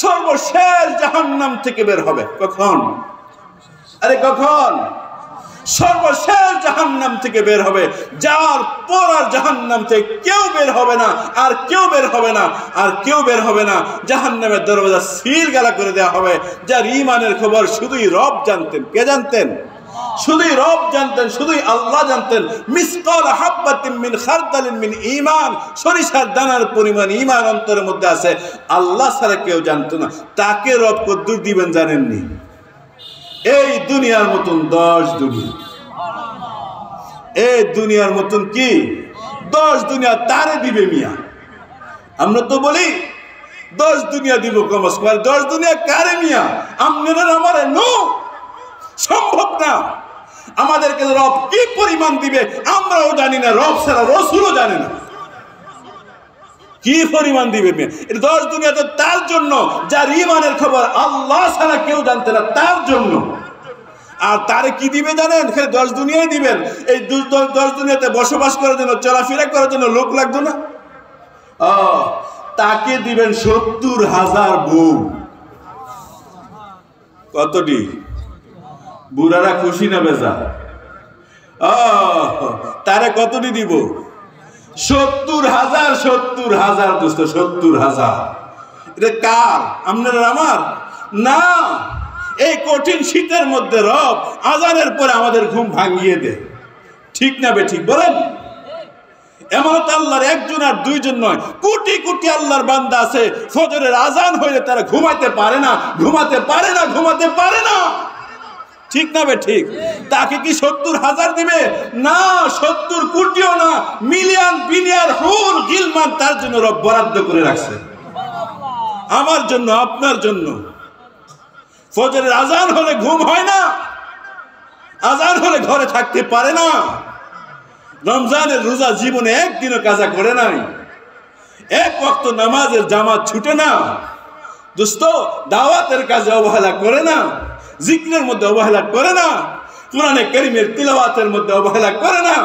সর্বশেষ জাহান্নাম থেকে বের হবে, কখন? আরে কখন? সর্বশেষ জাহান্নাম থেকে বের হবে, যার পর আর জাহান্নাম থেকে কেউ বের হবে না, আর কেউ বের হবে না, আর কেউ বের হবে না। জাহান্নামের দরওয়াজা সিলগালা করে দেওয়া হবে। যার ঈমানের খবর শুধুই রব জানতেন। কে জানতেন? শুধুই রব জানতেন, শুধুই আল্লাহ জানতেন। মিসকাল হাব্বাতিন মিন খারদালিন মিন ঈমান, সরিষার দানার পরিমাণ ঈমান অন্তরের মধ্যে আছে, আল্লাহ ছাড়া কেউ জানতো না। তাকে রব কদ্দুর দিবেন জানেননি? এই দুনিয়ার মতন 10 দুনিয়া, এই দুনিয়ার মতন কি 10 দুনিয়া তারে দিবে মিয়া। আমরা তো বলি 10 দুনিয়া দিব, কমস কম 10 দুনিয়া কারে মিয়া? আপনারা আমারে নো, সম্ভব না। আমাদেরকে রব কি পরিমাণ দিবে আমরাও জানি না, রব ছাড়া রাসূলও জানে না কি পরিমাণ দিবে। 10 দুনিয়া তো তার জন্য যার ঈমানের খবর আল্লাহ ছাড়া কেউ জানতে না, তার জন্য। আর তারে কি দিবে জানেন? 10 দুনিয়ায় দিবেন। এই 10 দুনিয়াতে বসবাস করার জন্য, চলাফেরা করার জন্য লোক লাগতো না? তাকে দিবেন 70,000 বউ। কতটি? বুড়ারা খুশি না বেজা? তারে কতটি দিব? 70,000। 70,000 দোস্ত, 70,000। এটা কার? আপনার আমার না। এই কঠিন শীতের মধ্যে রব আজানের পরে আমাদের ঘুম ভাঙিয়ে দেয়, ঠিক না বে ঠিক বলেন? এমন তো আল্লাহর একজন আর দুইজন নয়, কোটি কোটি আল্লাহর বান্দা আছে, ফজরের আজান হইলে তারা ঘুমাইতে পারে না, ঘুমাতে পারে না, ঘুমাতে পারে না, ঠিক না বে ঠিক? তাকে কি 70,000 দিবে? না, 70 কোটিও না, মিলিয়ন বিলিয়ন হুর গিলমান তার জন্য রব বরাদ্দ করে রাখছে, আমার জন্য, আপনার জন্য। ফজরের আজান হলে ঘুম হয় না, আজান হলে ঘরে থাকতে পারে না, রমজানের রোজা জীবনে একদিনও কাজা করে নাই, এক ওয়াক্ত নামাজের জামাত ছুটে না, দোস্ত দাওয়াতের কাজে অবহেলা করে না, জিকিরের মধ্যে অবহেলা করে না, কোরআনে কারীমের তিলাওয়াতের মধ্যে অবহেলা করে না।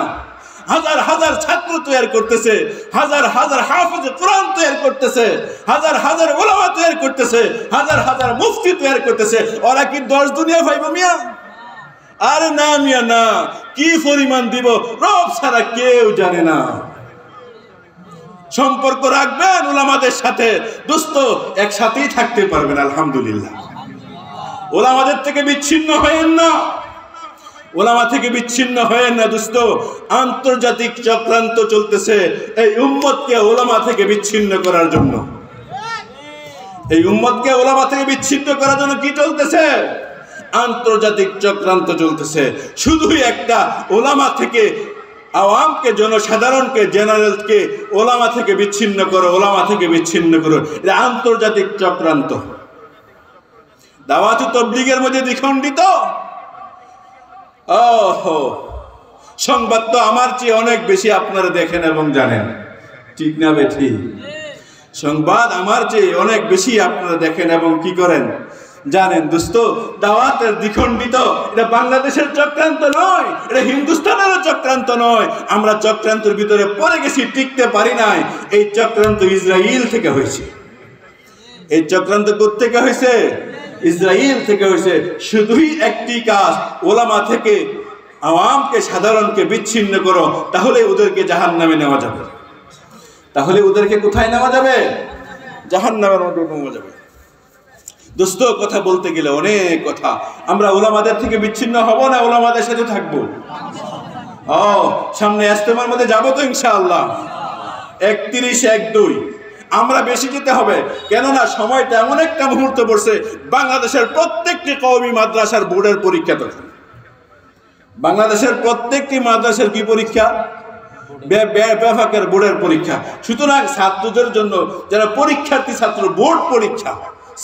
হাজার হাজার ছাত্র তৈরি করতেছে, হাজার হাজার হাফেজ কোরআন তৈরি করতেছে, হাজার হাজার উলামা তৈরি করতেছে, হাজার হাজার মুফতি তৈরি করতেছে। ওরা কি 10 দুনিয়া পাইব মিয়া? আরে না মিয়া না। কি পরিমাণ দিব রব ছাড়া কেউ জানে না। সম্পর্ক রাখবেন উলামাদের সাথে, দোস্ত একসাথেই থাকতে পারবেন আলহামদুলিল্লাহ। উলামাদের থেকে বিচ্ছিন্ন হয়েন না, উলামা থেকে বিচ্ছিন্ন হয়েন না দোস্ত। আন্তর্জাতিক চক্রান্ত চলতেছে এই উম্মতকে উলামা থেকে বিচ্ছিন্ন করার জন্য। এই উম্মতকে উলামা থেকে বিচ্ছিন্ন করার জন্য কি চলতেছে? আন্তর্জাতিক চক্রান্ত চলতেছে। শুধুই একটা উলামা থেকে আওয়ামকে, জনসাধারণকে, জেনারেলকে ওলামা থেকে বিচ্ছিন্ন করো, ওলামা থেকে বিচ্ছিন্ন করো। এটা আন্তর্জাতিক চক্রান্ত। দাওয়াত তাবলীগের মধ্যে দ্বিখণ্ডিত। সংবাদ তো আমার চেয়ে অনেক বেশি আপনারা দেখেন এবং জানেন, ঠিক না বে ঠিক? সংবাদ আমার চেয়ে অনেক বেশি আপনারা দেখেন এবং কি করেন জানেন। দোস্ত দাওয়াতের দ্বিখণ্ডিত, এটা বাংলাদেশের চক্রান্ত নয়, এটা হিন্দুস্তানেরও চক্রান্ত নয়। আমরা চক্রান্তের ভিতরে পড়ে গেছি, টিকতে পারি নাই। এই চক্রান্ত ইসরায়েল থেকে হয়েছে। এই চক্রান্ত কোত্থেকে হয়েছে? ইসরায়েল থেকে হয়েছে। শুধুই একটি কাজ, ওলামা থেকে আওয়ামকে সাধারণকে বিচ্ছিন্ন করো, তাহলে ওদেরকে জাহান্নামে নেওয়া যাবে। তাহলে ওদেরকে কোথায় নেওয়া যাবে? জাহান্নামের মধ্যে নেওয়া যাবে। দোস্ত, কথা বলতে গেলে অনেক কথা। আমরা উলামাদের থেকে বিচ্ছিন্ন হব না উলামাদের সাথে থাকবো? সামনে ইজতেমার মধ্যে যাবো তো ইনশাআল্লাহ। 31-1-2 আমরা বেশি যেতে হবে, কেননা সময়টা এমন একটা মুহূর্ত পড়ছে, বাংলাদেশের প্রত্যেকটি কওমি মাদ্রাসার বোর্ডের পরীক্ষা। তখন বাংলাদেশের প্রত্যেকটি মাদ্রাসার কি পরীক্ষা? বেফাকের বোর্ডের পরীক্ষা। সুতরাং ছাত্রদের জন্য, যারা পরীক্ষার্থী ছাত্র, বোর্ড পরীক্ষা,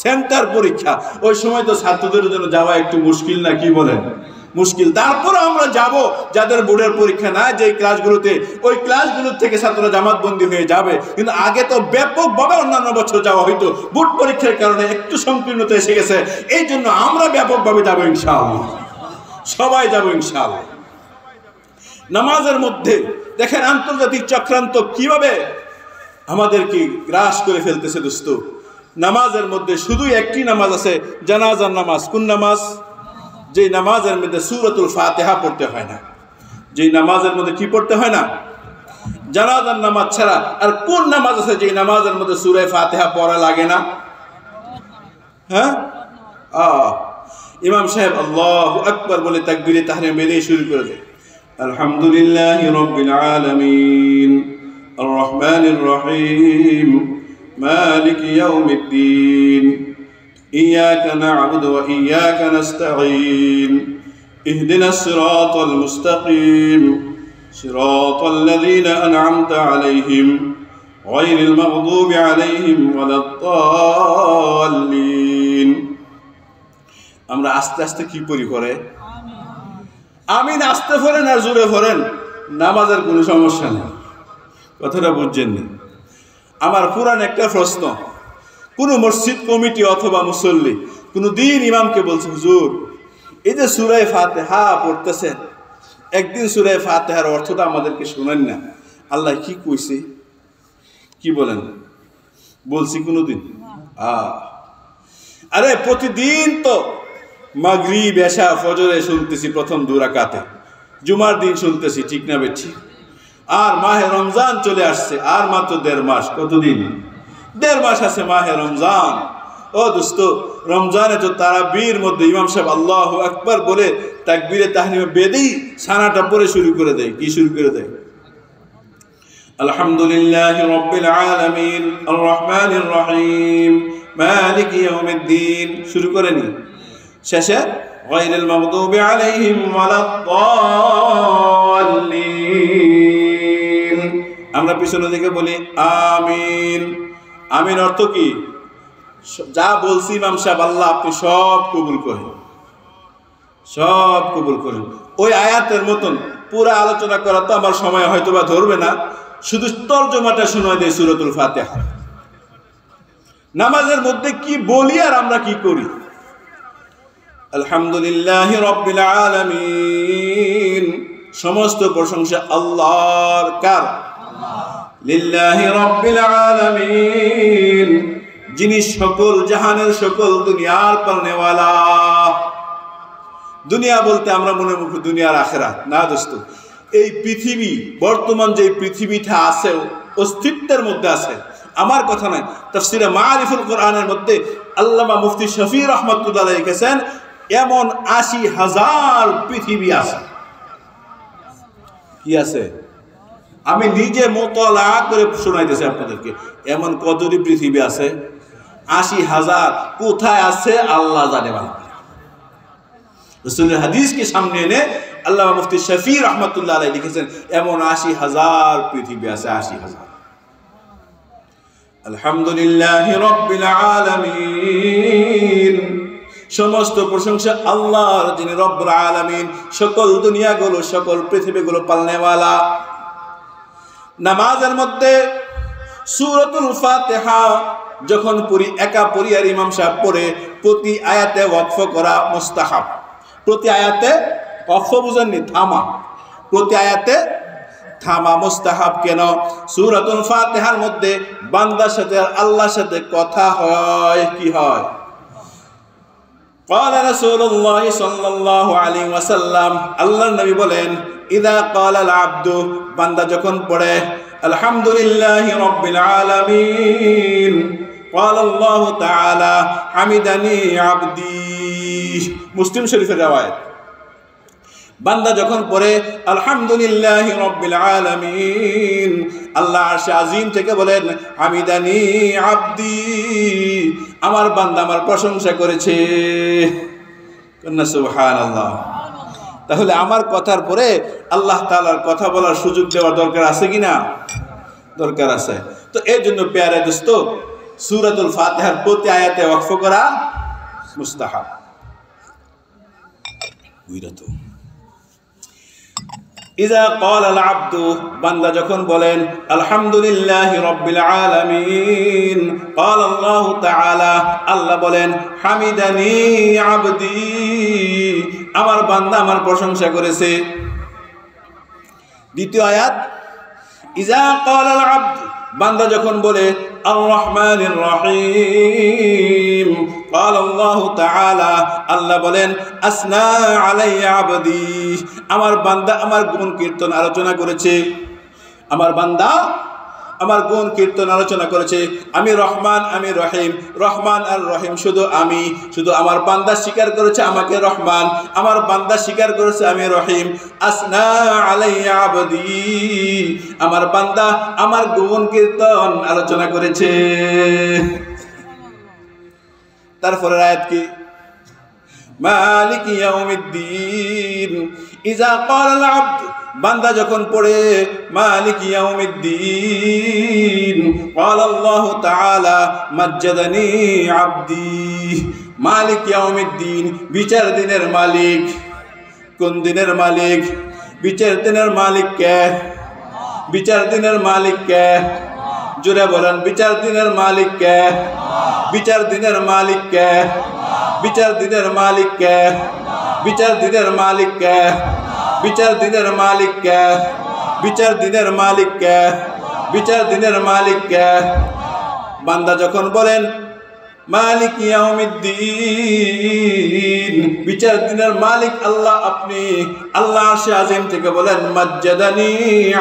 সেন্টার পরীক্ষা, ওই সময় তো ছাত্রদের জন্য যাওয়া একটু মুশকিল, না কি বলেন? মুশকিল। তারপর আমরা যাব যাদের বোর্ডের পরীক্ষা না, যে ক্লাসগুলোতে, ওই ক্লাসগুলোর থেকে ছাত্ররা জামাতবন্দি হয়ে যাবে। কিন্তু আগে তো ব্যাপকভাবে অন্যান্য বছর যাওয়া হইতো, বোর্ড পরীক্ষার কারণে একটু সংকীর্ণতা এসে গেছে। এই জন্য আমরা ব্যাপকভাবে যাবো ইনশাআল্লাহ, সবাই যাবো ইনশাআল্লাহ। নামাজের মধ্যে দেখেন আন্তর্জাতিক চক্রান্ত কিভাবে আমাদেরকে গ্রাস করে ফেলতেছে দোস্ত। নামাজের মধ্যে শুধু একটি নামাজ আছে, জানাজার নামাজ। কোন নামাজ? যে নামাজের মধ্যে সূরাতুল ফাতিহা পড়তে হয় না। যে নামাজের মধ্যে কি পড়তে হয় না? জানাজার নামাজ ছাড়া আর কোন নামাজ আছে যে নামাজের মধ্যে সূরা ফাতিহা পড়া লাগে না? হ্যাঁ, ইমাম সাহেব আল্লাহু আকবার বলে তাকবীরে তাহরিম বেরিয়ে শুরু করে দেয়, আলহামদুলিল্লাহি রাব্বিল আলামিন আর রহমানির রহিম মালিকি ইয়াউমিদ্দিন ইয়্যাকা না'বুদু ওয়া ইয়্যাকা নাস্তাঈন ইহদিনাস সিরাতাল মুস্তাকিম সিরাতাল লাযীনা আন'আমতা আলাইহিম গায়রিল মাগদুবি আলাইহিম ওয়ালাদ-দাল্লিন। আমরা আস্তে আস্তে কি পড়ি করে? আমিন আস্তে পড়েন আর জোরে পড়েন, নামাজের কোনো সমস্যা নেই। কথাটা বুঝছেন না? আমার পুরান একটা প্রশ্ন, কোনো মসজিদ কমিটি অথবা মুসল্লি কোনো দিন ইমামকে বলছে, হুজুর এই যে সূরা ফাতিহা পড়তেছেন, একদিন সূরা ফাতিহার অর্থটা আমাদেরকে শোনেন না, আল্লাহ কি কইছে? কি বলেন? বলছি কোনোদিন? আরে প্রতিদিন তো মাগরিব এশা ফজরে শুনতেছি প্রথম 2 রাকাতে, জুমার দিন শুনতেছি, ঠিক না বেঠি? আর মাহে রমজান চলে আসছে, আর মাত্র 1.5 মাস। কতদিন? 1.5 মাস আছে মাহে রমজান। ও দোস্ত, রমজানে তো তারাবির মধ্যে ইমাম সাহেব আল্লাহু আকবার বলে তাকবীরে তাহরিমে বেদেই সানাটা পড়ে শুরু করে দেয়। কি শুরু করে দেয়? আলহামদুলিল্লাহি রাব্বিল আলামিন আর রহমানির রহিম মালিকি ইয়াউমিদ্দিন শুরু করেনি, শেষে গায়রিল মাগদুবি আলাইহিম ওয়ালাদ-দাল্লিন। আমরা পিছনে দিকে বলি আমিন। আমিন অর্থ কি? যা বলছি ইমাম সাহেব আল্লাহ আপনি সব কবুল করেন, সব কবুল করেন। ওই আয়াতের মতন পুরো আলোচনা করা তো আমার সময় হয়তো বা ধরবে না, শুধু তরজমাটা শোনায় দেয় সূরাতুল ফাতিহা। নামাজের মধ্যে কি বলি আর আমরা কি করি? আলহামদুলিল্লাহি রাব্বিল আলামিন, সমস্ত প্রশংসা আল্লাহর। কার? লিল্লাহি রাব্বিল আলামিন, যিনি সকল জাহানের, সকল দুনিয়ার পালনেওয়ালা। দুনিয়া বলতে আমরা মনে মুখে দুনিয়ার আখিরাত না দোস্ত। এই পৃথিবী, বর্তমান যে পৃথিবীটা আছে, অস্তিত্বের মধ্যে আছে, আমার কথা নয়। তাফসীরে মারিফুল কোরআনের মধ্যে আল্লামা মুফতি শফি রহমাতুল্লাহ আলাইহি লিখেছেন, এমন ৮০,০০০ পৃথিবী আছে। কি আছে? আমি নিজে মোতালা করে শোনাইতেছি আপনাদেরকে, এমন কতটি পৃথিবী আছে? ৮০,০০০। কোথায় আছে আল্লাহ জানে ভালো। রাসূলের হাদিসকে সামনে এনে আল্লামা মুফতি শফি রহমাতুল্লাহ আলাইহি লিখেছেন, এমন ৮০,০০০ পৃথিবী আছে। ৮০,০০০। আলহামদুলিল্লাহি রাব্বিল আলামিন, সমস্ত প্রশংসা আল্লাহর, যিনি রব্বুল আলামিন, সকল দুনিয়াগুলো, সকল পৃথিবীগুলো পালনেওয়ালা। নামাজের মধ্যে সূরাতুল ফাতিহা যখন পড়ি, একা পড়ি আর ইমাম সাহেব পড়ে, প্রতি আয়াতে ওয়াকফ করা মুস্তাহাব। প্রতি আয়াতে ওয়াকফ বুঝেননি? থামা। প্রতি আয়াতে থামা মুস্তাহাব। কেন? সূরাতুল ফাতিহার মধ্যে বান্দার সাথে আর আল্লাহর সাথে কথা হয়। কি হয়? قال رسول الله صلى الله عليه وسلم আল্লাহর নবী বলেন ইদা قال العبد বান্দা যখন পড়ে আলহামদুলিল্লাহি রাব্বিল আলামিন قال الله تعالى حمدني عبدي মুসলিম শরীফের riwayat বান্দা যখন পড়ে আলহামদুলিল্লাহি রাব্বিল আলামিন আল্লাহ আরশে আজিম থেকে বলেন হামিদানি আব্দি আমার বান্দা আমার প্রশংসা করেছে কন্না সুবহানাল্লাহ তাহলে আমার কথার পরে আল্লাহ তাআলার কথা বলার সুযোগ দেওয়ার দরকার আছে কিনা দরকার আছে তো এর জন্য প্যারে দোস্ত সূরাতুল ফাতিহার প্রতি আয়াতে ওয়াকফ করা মুস্তাহাব উইরাতো ইজা قال العبد বান্দা যখন বলেন আলহামদুলিল্লাহি রাব্বিল আলামিন قال الله تعالى আল্লাহ বলেন হামিদানি আবদি আমার বান্দা আমার প্রশংসা করেছে দ্বিতীয় আয়াত ইজা قال العبد বান্দা যখন বলে আর রহমানির রহিম قال الله تعالى আল্লাহ বলেন আসনা আলাইয়া আবদি আমার বান্দা আমার গুণ কীর্তন আলোচনা করেছে আমার বান্দা আমার গুণ কীর্তন আলোচনা করেছে আমি রহমান আমি রহিম রহমান আর রহিম শুধু আমার বান্দা স্বীকার করেছে আমাকে রহমান আমার বান্দা স্বীকার করেছে আমি রহিম আসনা আলাইয়া আবদি আমার বান্দা আমার গুণ কীর্তন আলোচনা করেছে তারপরে আয়াত কি মালিক ইয়াউমিদ্দিন ইজা ক্বালা আল আবদ বান্দা যখন পড়ে মালিক ইয়াউমিদ্দিন ক্বালা আল্লাহু তাআলা মাজ্জাদানি আবদি মালিক ইয়াউমিদ্দিন বিচার দিনের মালিক কোন দিনের মালিক বিচার দিনের মালিক কে বিচার দিনের মালিক কে জোরে বলেন বিচার দিনের মালিক কে বিচার দিনের মালিক কে বিচার দিনের মালিক কে বিচার দিনের মালিক কে বিচার দিনের মালিক কে বিচার দিনের মালিক কে বিচার দিনের মালিক কে বান্দা যখন বলেন মালিক ইয়াউমিদ্দিন বিচার দিনের মালিক আল্লাহ আপনি আল্লাহ আরশে আজিম থেকে বলেন মাজ্জাদানি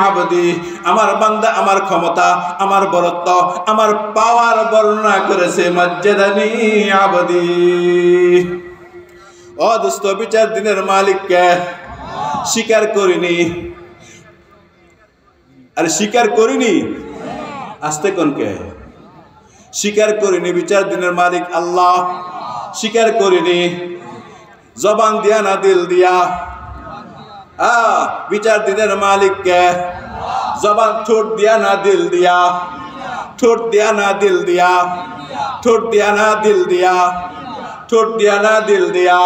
আবদি আমার বান্দা আমার ক্ষমতা আমার বরত্ব আমার পাওয়ার বর্ণনা করেছে মাজ্জাদানি আবদি ও দোস্ত বিচার দিনের মালিক কে স্বীকার করিনি আরে স্বীকার করিনি আস্তে কোন কে স্বীকার করিনি বিচার দিনের মালিক আল্লাহ স্বীকার করিনি জবান দিয়া না দিল দিয়া বিচার দিনের মালিক কে জবান ঠোঁট দিয়া না দিল দিয়া ঠোঁট দিয়া না দিল দিয়া ঠোঁট দিয়া না দিল দিয়া ঠোঁট দিয়া না দিল দিয়া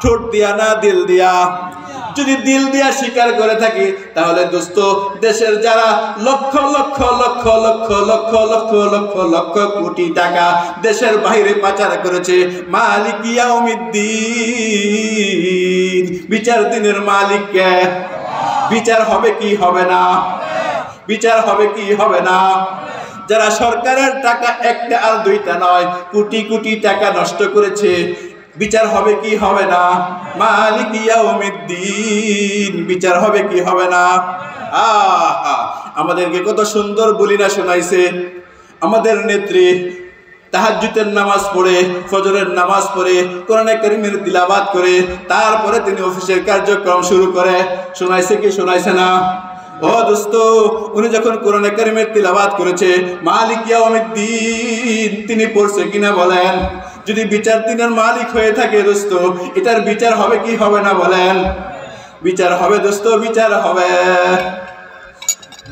ঠোঁট দিয়া না দিল দিয়া যদি দিল দিয়া স্বীকার করে থাকি তাহলে দোস্ত দেশের যারা লক্ষ লক্ষ লক্ষ লক্ষ লক্ষ লক্ষ লক্ষ লক্ষ কোটি টাকা দেশের বাইরে পাচার করেছে মালিক ইয়াউমিদ্দিন বিচার দিনের মালিক কে বিচার হবে কি হবে না বিচার হবে কি হবে না যারা সরকারের টাকা একটা আর দুইটা নয় কোটি কোটি টাকা নষ্ট করেছে বিচার হবে কি হবে না মালিক ইয়াউমিদ্দিন বিচার হবে কি হবে না আমাদেরকে কত সুন্দর বলিনা শোনাইছে আমাদের নেত্রী তাহাজ্জুদের নামাজ পড়ে ফজরের নামাজ পড়ে কোরআনে কারীমের তিলাওয়াত করে তারপরে তিনি অফিসের কার্যক্রম শুরু করে শোনাইছে কি শোনাইছে না ও দোস্ত উনি যখন কোরআনে কারীমের তিলাওয়াত করেছে মালিক ইয়াউমিদ্দিন তিনি পড়ছে কিনা বলেন যদি বিচার দিনের মালিক হয়ে থাকে দোস্ত এটার বিচার হবে কি হবে না বলেন বিচার হবে দোস্ত বিচার হবে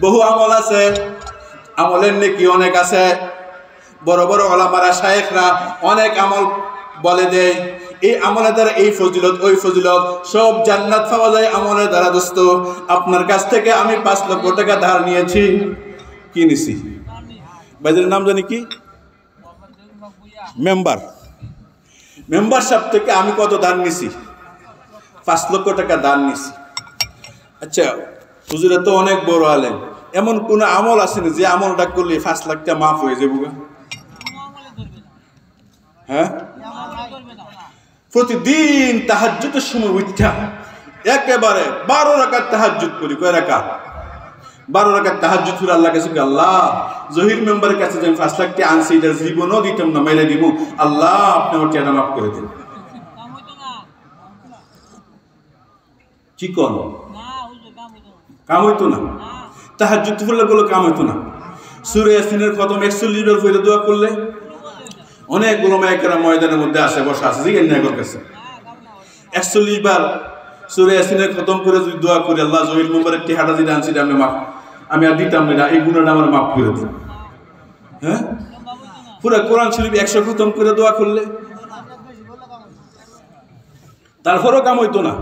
বহু আমল আছে আমলের নেকি অনেক আছে বড় বড় ওলামারা শায়েখরা অনেক আমল বলে দেয় এই আমলের দ্বারা এই ফজিলত ওই ফজিলত সব জান্নাত পাওয়া যায় আমলের দ্বারা দোস্ত আপনার কাছ থেকে আমি 5 লক্ষ টাকা ধার নিয়েছি কি নিছি ভাইদের নাম জানি কি মেম্বারশিপ থেকে আমি কত দান নিছি 5 লক্ষ টাকা দান নিছি আচ্ছা হুজুরে তো অনেক বড় আলেম এমন কোন আমল আছে না যে আমলটা করলে 5 লাখ টাকা মাফ হয়ে যাবে হ্যাঁ প্রতিদিন তাহাজ্জুদের সময় উঠা একেবারে 12 রাকাত তাহাজ্জুদ করি। কয় রাকাত? 12 রাকাত তাহাজ্জুদ করে আল্লাহ কাছে, আল্লাহ জহির মেম্বারের কাছে যে 5 লাখ টাকা আনছি এটা জীবনও দিতাম না, মাইরা দিব, আল্লাহ আপনি আমার টাকা মাফ করে দিন। কি কর? কাম হইতো না। তাহাজ্জুদ পড়লে বলে কাম হইতো না। সূরা ইয়াসিনের খতম 41 বার পড়ে দোয়া করলে অনেক উলামায়ে কেরাম ময়দানের মধ্যে আসে, বসা আছে, জিজ্ঞেস না কর কাছে 41 বার সূরা ইয়াসিনের খতম করে যদি দোয়া করি, আল্লাহ জহির মেম্বারের টাকাটা যেটা আনছি আমি মাফ, আমি আর দিতাম না, এই গুনাহটা আমার মাফ করে দিন। হ্যাঁ, পুরো কোরআন শরীফ 100 খতম করে দোয়া করলে তারপরও কাম হইতো না।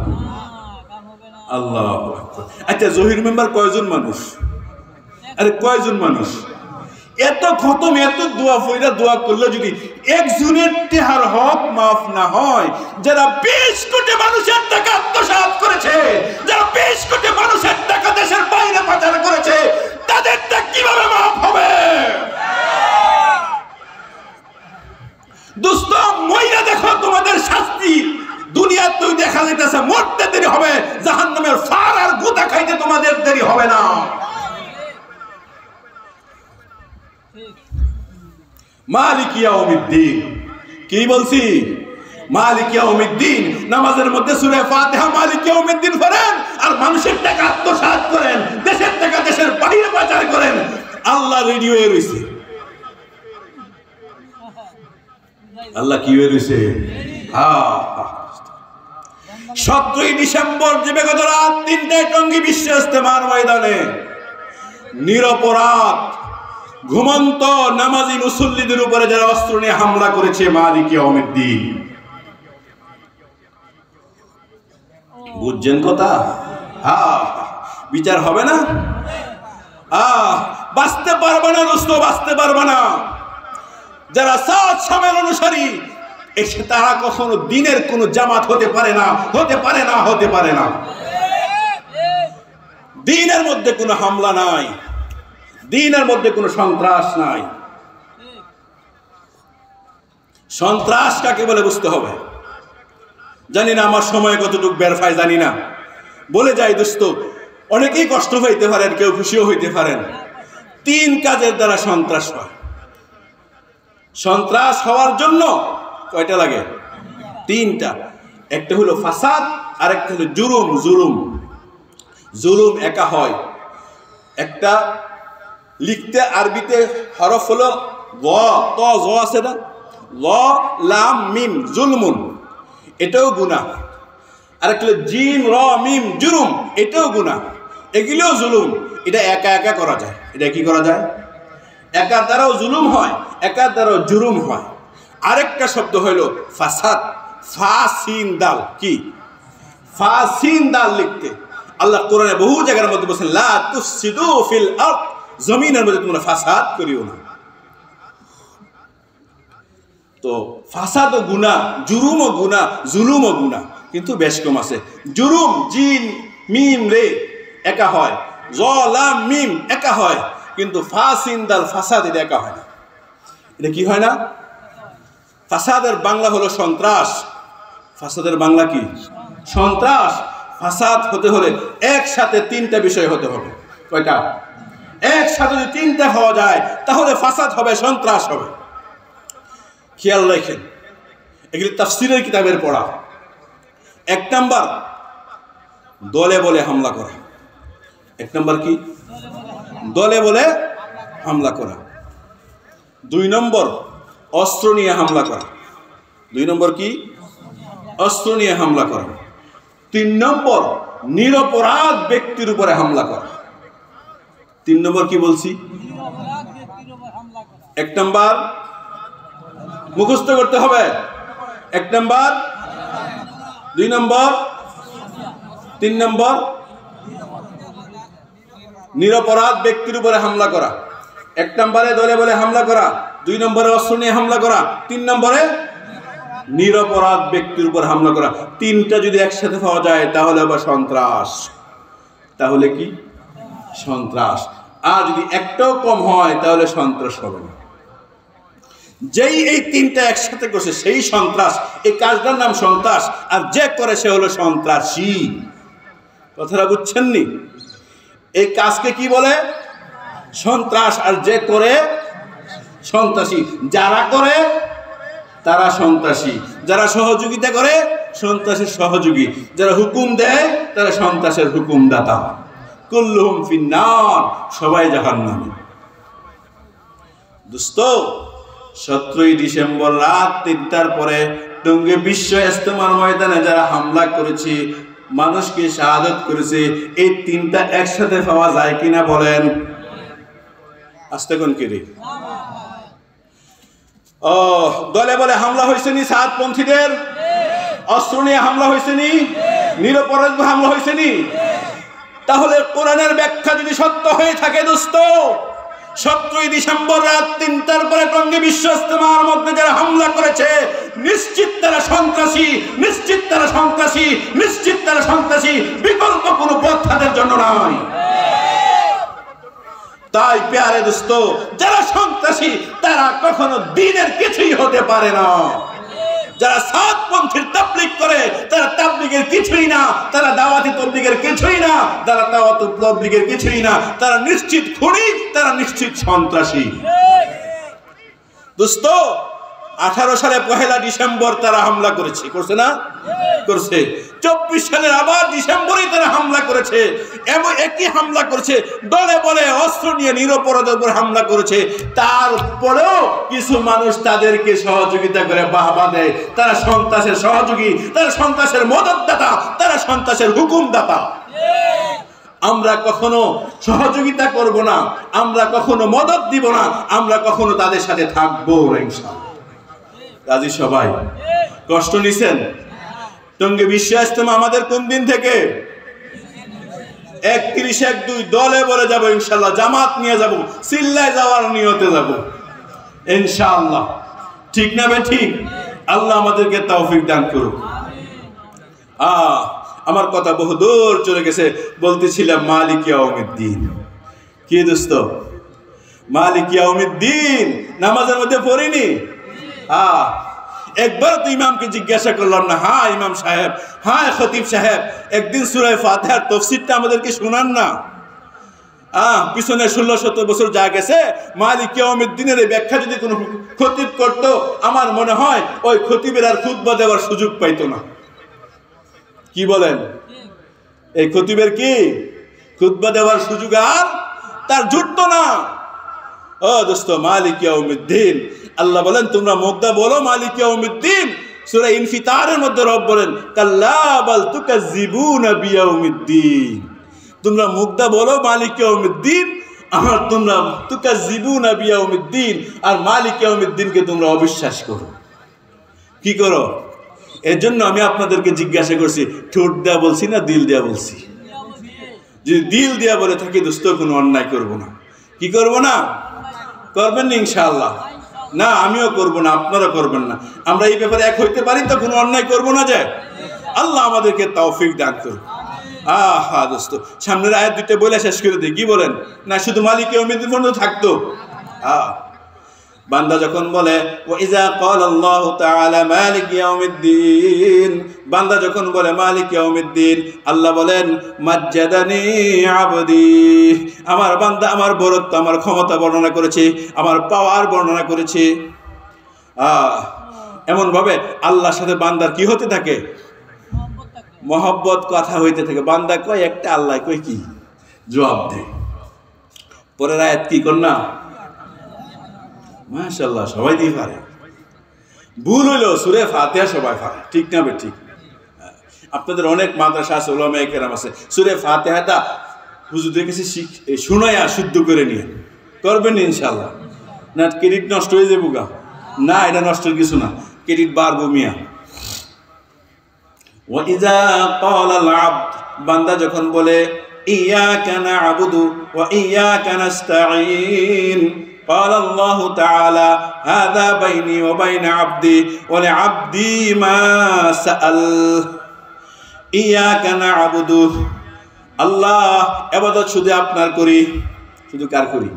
আল্লাহু আকবার। আচ্ছা জহির মেম্বার কয়জন মানুষ? আরে কয়জন মানুষ? এত খতম এত দোয়া ফইরা দোয়া করলে যদি একজনের টেহার হক মাফ না হয়, যারা 20 কোটি মানুষের টাকা আত্মসাৎ করেছে, যারা 20 কোটি মানুষের টাকা দেশের বাইরে পাচার করেছে, তাদেরটা কিভাবে মাফ হবে? দোস্ত মইরা দেখো তোমাদের শাস্তি দুনিয়া তুই দেখা যাইতেছে, মরতে দেরি হবে, জাহান্নামের ফার আর গুতা খাইতে তোমাদের দেরি হবে না। মালিক ইয়াউমিদ্দিন কি বলছি? মালিক ইয়াউমিদ্দিন নামাজের মধ্যে সূরা ফাতিহা মালিক ইয়াউমিদ্দিন পড়েন আর মানুষের টাকা আত্মসাৎ করেন, দেশের টাকা দেশের বাইরে পাচার করেন, আল্লাহ রেডি হয়ে রইছে। আল্লাহ কি হয়ে রইছে? 17 ডিসেম্বর দিবাগত রাত 3টায় টঙ্গী বিশ্ব ইজতেমার ময়দানে নিরপরাধ ঘুমন্ত নামাজি মুসল্লিদের উপরে যারা অস্ত্র নিয়ে হামলা করেছে, মালিক ইয়াউমিদ্দিন। বুঝছেন কথা? বিচার হবে না? বাঁচতে পারবে না দোস্ত, বাঁচতে পারবে না। যারা সাত শামের অনুসারী এসে তারা কখনো দিনের কোনো জামাত হতে পারে না, হতে পারে না, হতে পারে না। দিনের মধ্যে কোনো হামলা নাই, দিনের মধ্যে কোনো সন্ত্রাস নাই। সন্ত্রাস কাকে বলে বুঝতে হবে। জানি না আমার সময় কতটুকু বের পায়, জানি না, বলে যাই দোস্ত, অনেকেই কষ্ট হইতে পারেন, কেউ খুশিও হইতে পারেন। 3 কাজের দ্বারা সন্ত্রাস হয়। সন্ত্রাস হওয়ার জন্য কয়টা লাগে? 3টা। একটা হলো ফাসাদ, আরেকটা হলো জুলুম। জুলুম জুলুম একা হয়। একটা লিখতে আরবিতে হরফ হলো ল, ত জ আছে না, ল লাম মিম, জুলমুন, এটাও গুনাহ। আরেকটা হলো জিম র মিম, জুলুম, এটাও গুনাহ, এগুলোও জুলুম। এটা একা একা করা যায়। এটা কি করা যায়? একার দ্বারাও জুলুম হয়, একার দ্বারাও জুলুম হয়। আরেকটা শব্দ হইল ফাসাদ, ফাসিন দাল। কি? ফাসিন দাল লিখতে আল্লাহ কোরআনে বহু জায়গার মধ্যে বলেছেন, লা তুফসিদু ফিল আরদ, জমিনের মধ্যে তোমরা ফাসাদ করিও না। তো ফাসাদও গুনাহ, জুলুমও গুনাহ, জুলুমও গুনাহ, কিন্তু বেশ কম আছে। জুলুম জিন মিম রে একা হয়, জ লাম মিম একা হয়, কিন্তু ফাসিন দাল ফাসাদ এটা একা হয় না। এটা কি হয় না? ফাসাদের বাংলা হলো সন্ত্রাস। ফাসাদের বাংলা কি? সন্ত্রাস। ফাসাদ হতে হলে একসাথে 3টা বিষয় হতে হবে। কয়টা? একসাথে যদি 3টা হওয়া যায় তাহলে ফাসাদ হবে, সন্ত্রাস হবে। খেয়াল রাখেন, এগুলি তাফসীরের কিতাবের পড়া। 1 নাম্বার দলে বলে হামলা করা। 1 নাম্বার কি? দলে বলে হামলা করা। 2 নম্বর অস্ত্র নিয়ে হামলা করা। 2 নম্বর কি? অস্ত্র নিয়ে হামলা করা। 3 নম্বর নিরপরাধ ব্যক্তির উপরে হামলা করা। 3 নম্বর কি বলছি? 1 নম্বর মুখস্থ করতে হবে। 1 নম্বর, 2 নম্বর, 3 নম্বর নিরপরাধ ব্যক্তির উপরে হামলা করা। 1 নম্বরে দলে বলে হামলা করা, 2 নম্বরে অস্ত্র নিয়ে হামলা করা, 3 নম্বরে নিরপরাধ ব্যক্তির উপর হামলা করা। 3টা যদি একসাথে পাওয়া যায় তাহলে আবার সন্ত্রাস। তাহলে কি? সন্ত্রাস। আর যদি একটাও কম হয় তাহলে সন্ত্রাস হবে না। যেই এই তিনটা একসাথে করছে সেই সন্ত্রাস, এই কাজটার নাম সন্ত্রাস, আর যে করে সে হলো সন্ত্রাসী। কথাটা বুঝছেননি? এই কাজকে কি বলে? সন্ত্রাস। আর যে করে সন্ত্রাসী। যারা করে তারা সন্ত্রাসী, যারা সহযোগিতা করে সন্ত্রাসের সহযোগী, যারা হুকুম দেয় তারা সন্ত্রাসের হুকুমদাতা। কুল্লুহুম ফিন্নার, সবাই জাহান্নামে। দোস্ত, 17ই ডিসেম্বর রাত 3টার পরে টঙ্গী বিশ্ব ইজতেমার ময়দানে যারা হামলা করেছে, মানুষকে শাহাদাত করেছে, এই তিনটা একসাথে পাওয়া যায় কিনা বলেন? আস্তে কোন কি রে? ও দলে বলে হামলা হয়েছে নি? সাতপন্থীদের অস্ত্র নিয়ে হামলা হয়েছে নি? নিরপরাধ হামলা হয়েছে নি? তাহলে কোরআনের ব্যাখ্যা যদি সত্য হয়ে থাকে দোস্ত, 17ই ডিসেম্বর রাত 3টার পরে টঙ্গী বিশ্ব ইজতেমার মধ্যে যারা হামলা করেছে, নিশ্চিত তারা সন্ত্রাসী, নিশ্চিত তারা সন্ত্রাসী, নিশ্চিত তারা সন্ত্রাসী। বিকল্প কোনো পথ তাদের জন্য নাই। তাই প্যারে দোস্ত, যারা সন্ত্রাসী তারা কখনো দ্বীনের কিছুই হতে পারে না। যারা সাতপন্থীর তাবলীগ করে তারা তাবলীগের কিছুই না, তারা দাওয়াতি তাবলীগের কিছুই না, তারা দাওয়াত তাবলীগের কিছুই না, তারা নিশ্চিত খুনি, তারা নিশ্চিত সন্ত্রাসী। দোস্ত, 18 সালে 1 ডিসেম্বর তারা হামলা করেছে, করছে না? করছে। 24 সালের আবার ডিসেম্বরে তারা হামলা করেছে, এবং একই হামলা করেছে, দলে বলে অস্ত্র নিয়ে নিরপরাধের উপর হামলা করেছে। তারপরেও কিছু মানুষ তাদেরকে সহযোগিতা করে বাহবা দেয়। তারা সন্ত্রাসের সহযোগী, তারা সন্ত্রাসের মদতদাতা, তারা সন্ত্রাসের হুকুমদাতা। আমরা কখনো সহযোগিতা করব না, আমরা কখনো মদত দিব না, আমরা কখনো তাদের সাথে থাকবো ইনশাআল্লাহ। কাজী সবাই কষ্ট নিছেন? টঙ্গী বিশ্ব ইজতেমা আমাদের কোন দিন থেকে? 31/1/2 দলে বলে যাব ইনশাআল্লাহ, জামাত নিয়ে যাব, সিল্লায় যাওয়ার নিয়তে যাব ইনশাআল্লাহ। ঠিক না বে ঠিক? আল্লাহ আমাদেরকে তৌফিক দান করুক। আমার কথা বহুদূর চলে গেছে। বলতেছিলাম মালিক ইয়াউমিদ্দিন। কি দোস্ত? মালিক ইয়াউমিদ্দিন নামাজের মধ্যে পড়িনি? একবার তো ইমামকে জিজ্ঞাসা করলাম না, হ্যাঁ ইমাম সাহেব, হ্যাঁ খতিব সাহেব, একদিন সূরা ফাতিহার তাফসীরটা আমাদেরকে শোনান না। পিছনে 16-17 বছর যা গেছে, মালিক ইয়াউমিদ্দিনের এই ব্যাখ্যা যদি কোনো খতিব করত, আমার মনে হয় ওই খতিবের আর খুতবা দেওয়ার সুযোগ পাইতো না। কি বলেন? এই খতিবের কি খুতবা দেওয়ার সুযোগ আর তার জুটতো না। ও দোস্ত, মালিক ইয়াউমিদ্দিন, আল্লাহ বলেন তোমরা মুগ্ধা বলো মালিক ইয়াউমিদ্দিন। সূরা ইনফিতারের মধ্যে রব বলেন কাল্লা বাল তুকাজ্জিবুনা বিয়াউমিদ্দিন, তোমরা মুগ্ধা বলো মালিক ইয়াউমিদ্দিন, আর তোমরা তুকাজ্জিবুনা বিয়াউমিদ্দিন, আর মালিক ইয়াউমিদ্দিনকে তোমরা অবিশ্বাস করো। কি করো? এর জন্য আমি আপনাদেরকে জিজ্ঞাসা করছি, ঠোঁট দেয়া বলছি না দিল দেয়া বলছি? যদি দিল দেয়া বলে থাকি দোস্ত, কোনো অন্যায় করব না। কি করব না? করবেন না ইনশাআল্লাহ? না, আমিও করব না, আপনারা করবেন না। আমরা এই ব্যাপারে এক হইতে পারি তো কোনো অন্যায় করব না। যে আল্লাহ আমাদেরকে তৌফিক দান করুন। দোস্ত, সামনের আয়াত দুটো বলে শেষ করে দিই। কি বলেন? না শুধু মালিক ইয়াউমিদ্দিন পর্যন্ত থাকতো? বান্দা যখন বলে ওয়াইজা ক্বালাল্লাহু তাআলা মালিক ইয়াউমিদ্দিন, বান্দা যখন বলে মালিক ইয়াউমিদ্দিন, আল্লাহ বলেন মাজ্জাদানি আবদি, আমার বান্দা আমার বরত্ব, আমার ক্ষমতা বর্ণনা করেছে, আমার পাওয়ার বর্ণনা করেছে। এমন ভাবে আল্লাহর সাথে বান্দার কি হতে থাকে? মহব্বত কথা হইতে থাকে। বান্দা কয় একটা, আল্লাহ কয় কি? জবাব দেয়। পরের আয়াত কি কর না? মাশাআল্লাহ, সবাই দিয়ে পারে। ভুল হইলেও সূরা ফাতিহা সবাই পারে। ঠিক না বে ঠিক? আপনাদের অনেক মাদ্রাসা আছে, উলামায়ে কেরাম আছে, সূরা ফাতিহাটা হুজুরদের কাছে শুনায়া শুদ্ধ করে নিয়ে করবেন ইনশাআল্লাহ। না ক্রেডিট নষ্ট হয়ে যাবো গা? না, এটা নষ্টের কিছু না, ক্রেডিট বাড়বো মিয়া। ওয়াইজা ক্বালাল আবদ, বান্দা যখন বলে ইয়াকা না'বুদু ওয়া ইয়াকা নাস্তাঈন, قال الله تعالى هذا بيني وبين عبدي ولعبدي ما سأل إياك نعبد, আল্লাহ ইবাদত শুধু আপনার করি। শুধু কার করি?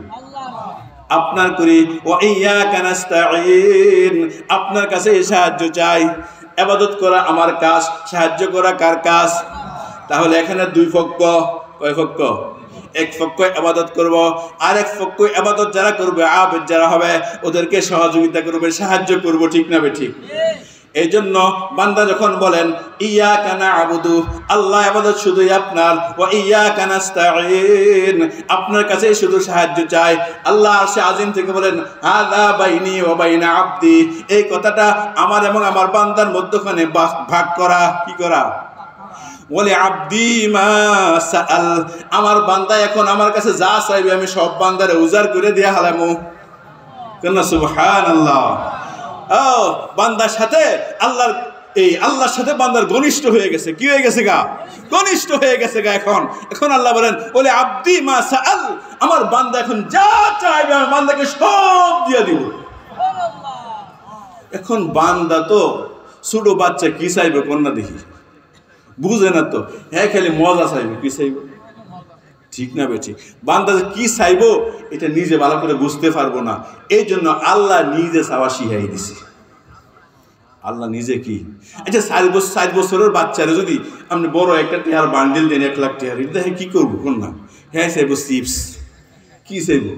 আপনার করি, ওয়া ইয়াকা নাস্তাঈন, আপনার কাছে সাহায্য চাই। ইবাদত করা আমার কাজ, সাহায্য করা কার কাজ? তাহলে এখানে দুই পক্ষ, কয় পক্ষ? এক পক্ষ ইবাদত করব, আর এক পক্ষ ইবাদত যারা করবে, আবেদ যারা হবে, ওদেরকে সহযোগিতা করবে, সাহায্য করব, ঠিক না ঠিক? এই জন্য বান্দা যখন বলেন ইয়াকা না'বুদু, আল্লাহ ইবাদত শুধুই আপনার, ওয়া ইয়াকা নাস্তাঈন, আপনার কাছে শুধু সাহায্য চাই। আল্লাহ আরশে আজিম থেকে বলেন হাযা বাইনি ওয়া বাইনা আবদি, এই কথাটা আমার এবং আমার বান্দার মধ্যখানে ভাগ করা, কি করা? বলে আব্দি মা সাআল, আমার বান্দা এখন আমার কাছে যা চাইবে আমি সব বান্দারে উজাড় করে দিয়া হালামু। কেন? সুবহানাল্লাহ। ও বান্দার সাথে আল্লাহর সাথে বান্দার ঘনিষ্ঠ হয়ে গেছে। কি হয়ে গেছে গা? ঘনিষ্ঠ হয়ে গেছে গা। এখন আল্লাহ বলেন বলে আব্দি মা সাআল, আমার বান্দা এখন যা চাইবে আমি বান্দাকে সব দিয়ে দিব। এখন বান্দা তো ছোট বাচ্চা, কি চাইবে কন্যা দেখি বুঝে না তো, হ্যাঁ খালি মজা চাইবে, কি চাইব? ঠিক না বেঠি? বান্দা কি চাইবো এটা নিজে ভালো করে বুঝতে পারবো না, এই জন্য আল্লাহ নিজে চাওয়া শিখাই দিছে। আল্লাহ নিজে কি, আচ্ছা 4 বছরের বাচ্চারা যদি আপনি বড় একটা টিয়ার বান্ডিল দেন, 1 লাখ টিয়ার, এটা কি করবো কোন না? হ্যাঁ চাইবো চিপস। কি চাইবো?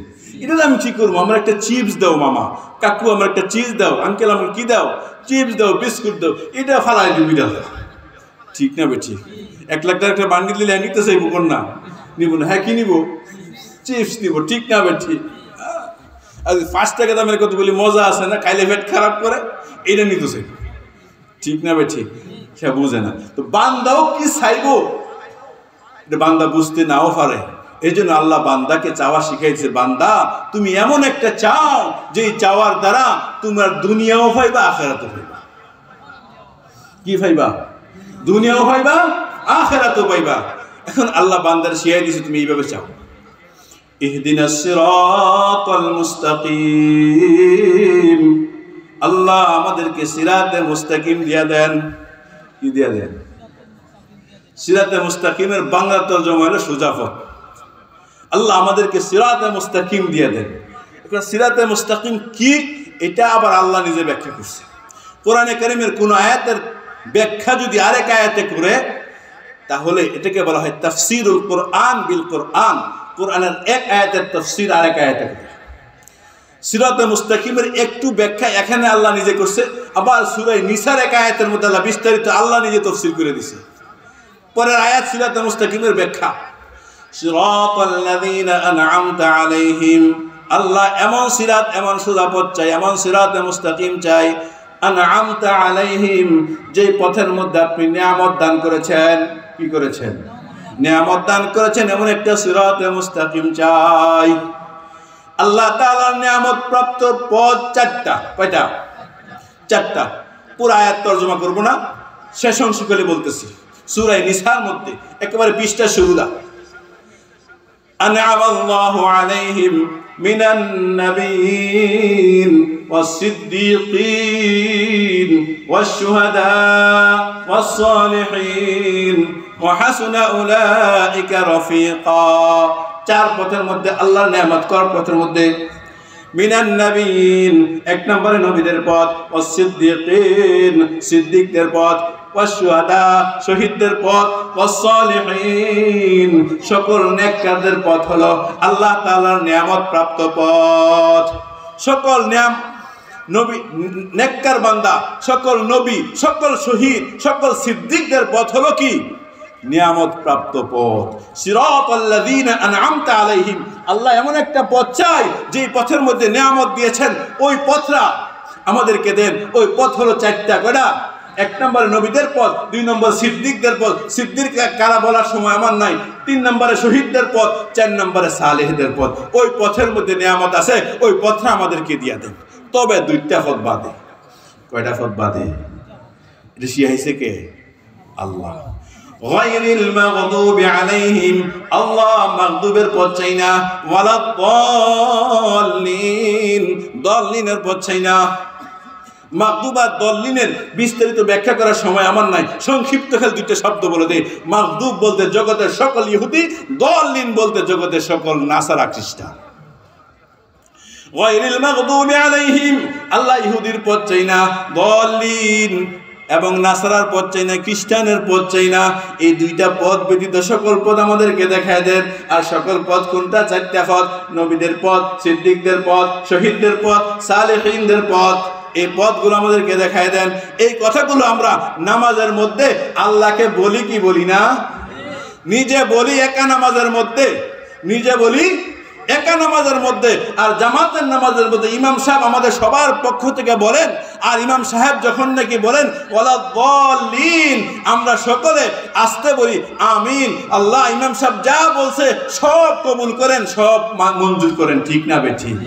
এটা আমি কি করবো? আমার একটা চিপস দাও মামা, কাকু আমার একটা চিপস দাও, আঙ্কেল আমার কি দাও? চিপস দাও, বিস্কুট দাও, এটা ফালাই দিবি দাও। ঠিক না বেঠি? 1 লাখ টাকার একটা বান্ডিল দিলে নিতে চাইবো কোন না? নিব না। হ্যাঁ কি নিব? চিপস নিব। ঠিক না বেঠি? আর 5 টাকা দামের কত বলি মজা আছে না, খাইলে পেট খারাপ করে, এটা নিতে চাইব। ঠিক না বেঠি? সে বুঝে না। তো বান্দাও কি চাইবো এটা বান্দা বুঝতে নাও পারে। এই জন্য আল্লাহ বান্দাকে চাওয়া শিখাইছে, বান্দা তুমি এমন একটা চাও যে চাওয়ার দ্বারা তোমার দুনিয়াও পাইবা, আখিরাতও পাইবা। কি পাইবা? দুনিয়াও পাইবা, আখিরাতও পাইবা। এখন আল্লাহ বান্দার শিখাই দিয়েছে তুমি এইভাবে চাও। ইহদিনাস সিরাতাল মুস্তাকিম, আল্লাহ আমাদেরকে সিরাতে মুস্তাকিম দিয়া দেন। কি দিয়া দেন? সিরাতে মুস্তাকিমের বাংলা তরজমা হলো সোজা পথ। আল্লাহ আমাদেরকে সিরাতে মুস্তাকিম দিয়া দেন। এখন সিরাতে মুস্তাকিম কি, এটা আবার আল্লাহ নিজে ব্যাখ্যা করছে। কোরআনে কারীমের কোন আয়াতের ব্যাখ্যা যদি আরেক আয়াতে করে, তাহলে এটাকে বলা হয় তাফসীরুল কোরআন বিল কোরআন। কোরআনের এক আয়াতের তাফসীর আরেক আয়াতে করে। সিরাতে মুস্তাকিমের একটু ব্যাখ্যা এখানে আল্লাহ নিজে করছে, আবার সূরা নিসার এক আয়াতের মধ্যে আল্লাহ বিস্তারিত আল্লাহ নিজে তাফসীর করে দিয়েছে। পরের আয়াত সিরাতে মুস্তাকিমের ব্যাখ্যা, সিরাতাল্লাযীনা আন'আমতা আলাইহিম, আল্লাহ এমন সিরাত, এমন সোজা পথ চাই, এমন সিরাতে মুস্তাকিম চাই, আন'আমতা আলাইহিম, যে পথের মধ্যে আপনি নিয়ামত দান করেছেন। কি করেছেন? নিয়ামত দান করেছেন, এমন একটা সিরাতে মুস্তাকিম চাই। আল্লাহ তাআলার নিয়ামত প্রাপ্ত পথ 4টা। কয়টা? 4টা। পুরো আয়াত তরজমা করব না, শেষ অংশ করে বলতেছি। সূরা নিসার মধ্যে একেবারে 20টা শুরুটা, আন'আমাল্লাহু আলাইহিম মিনান নাবিয়্যিন ওয়াস-সিদ্দীকিন ওয়াশ-শুহাদা ওয়াস-সালিহিন ওয়া হাসুনা উলাইকা রাফিকা। 4 পথের মধ্যে আল্লাহর নিয়ামত কর পথের মধ্যে মিনান নাবিয়্যিন 1 নম্বরে নবীদের পথ, ওয়াস-সিদ্দীকিন সিদ্দিকদের পথ, ওয়াশ-শুহাদা শহীদদের পথ, ওয়াস-সালিহিন সকল নেককারদের পথ হলো আল্লাহ তাআলার নিয়ামত প্রাপ্ত পথ। সকল নবী নেককার বান্দা, সকল নবী, সকল শহীদ, সকল সিদ্দিকদের পথ হলো কি? নিয়ামত প্রাপ্ত পথ। সিরাতাল্লাযীনা আন'আমতা আলাইহিম, আল্লাহ এমন একটা পথ চাই যে পথের মধ্যে নিয়ামত দিয়েছেন, ওই পথটা আমাদেরকে দেন। ওই পথ হলো 4টা। কয়টা? 1 নম্বরে নবীদের পথ, 2 নম্বর সিদ্দিকদের পথ, সিদ্দিক কারা বলার সময় আমার নাই, 3 নম্বরে শহীদদের পথ, 4 নম্বরে সালেহদের পথ। ওই পথের মধ্যে নিয়ামত আছে, ওই পথটা আমাদেরকে দিয়ে দেন। তবে 2টা পথ বাদে। কয়টা পথ বাদে? এটা শিখাইছে কে? আল্লাহ। গায়রিল মাগদুবি আলাইহিম, আল্লাহ মাগদুবের পথ চাই না, ওয়ালাদ-দাল্লিন, দল্লিনের পথ চাই না। মাগদুব আর দল্লিনের বিস্তারিত ব্যাখ্যা করার সময় আমার নাই, সংক্ষিপ্ত খেল 2টা শব্দ বলে দেই। মাগদুব বলতে জগতের সকল ইহুদি, দল্লিন বলতে জগতের সকল নাসারা খ্রিস্টান। গায়রিল মাগদুবি আলাইহিম, আল্লাহ ইহুদির পথ চাই না, দাল্লিন এবং নাসারার পথ চাই না, খ্রিস্টানের পথ চাই না। এই দুইটা পথ ব্যতীত সকল পথ আমাদেরকে দেখায় দেন। আর সকল পথ কোনটা? চারটা পথ, নবীদের পথ, সিদ্দিকদের পথ, শহীদদের পথ, সালেহিনদের পথ। এই পথগুলো আমাদেরকে দেখায় দেন। এই কথাগুলো আমরা নামাজের মধ্যে আল্লাহকে বলি কি বলি না? নিজে বলি একা নামাজের মধ্যে, নিজে বলি একা নামাজের মধ্যে, আর জামাতের নামাজের মধ্যে ইমাম সাহেব আমাদের সবার পক্ষ থেকে বলেন। আর ইমাম সাহেব যখন নাকি বলেন ওয়ালা দাল্লিন, আমরা সকলে আসতে বলি আমিন। আল্লাহ ইমাম সাহেব যা বলছে সব কবুল করেন, সব মঞ্জুর করেন, ঠিক না বেঠিক?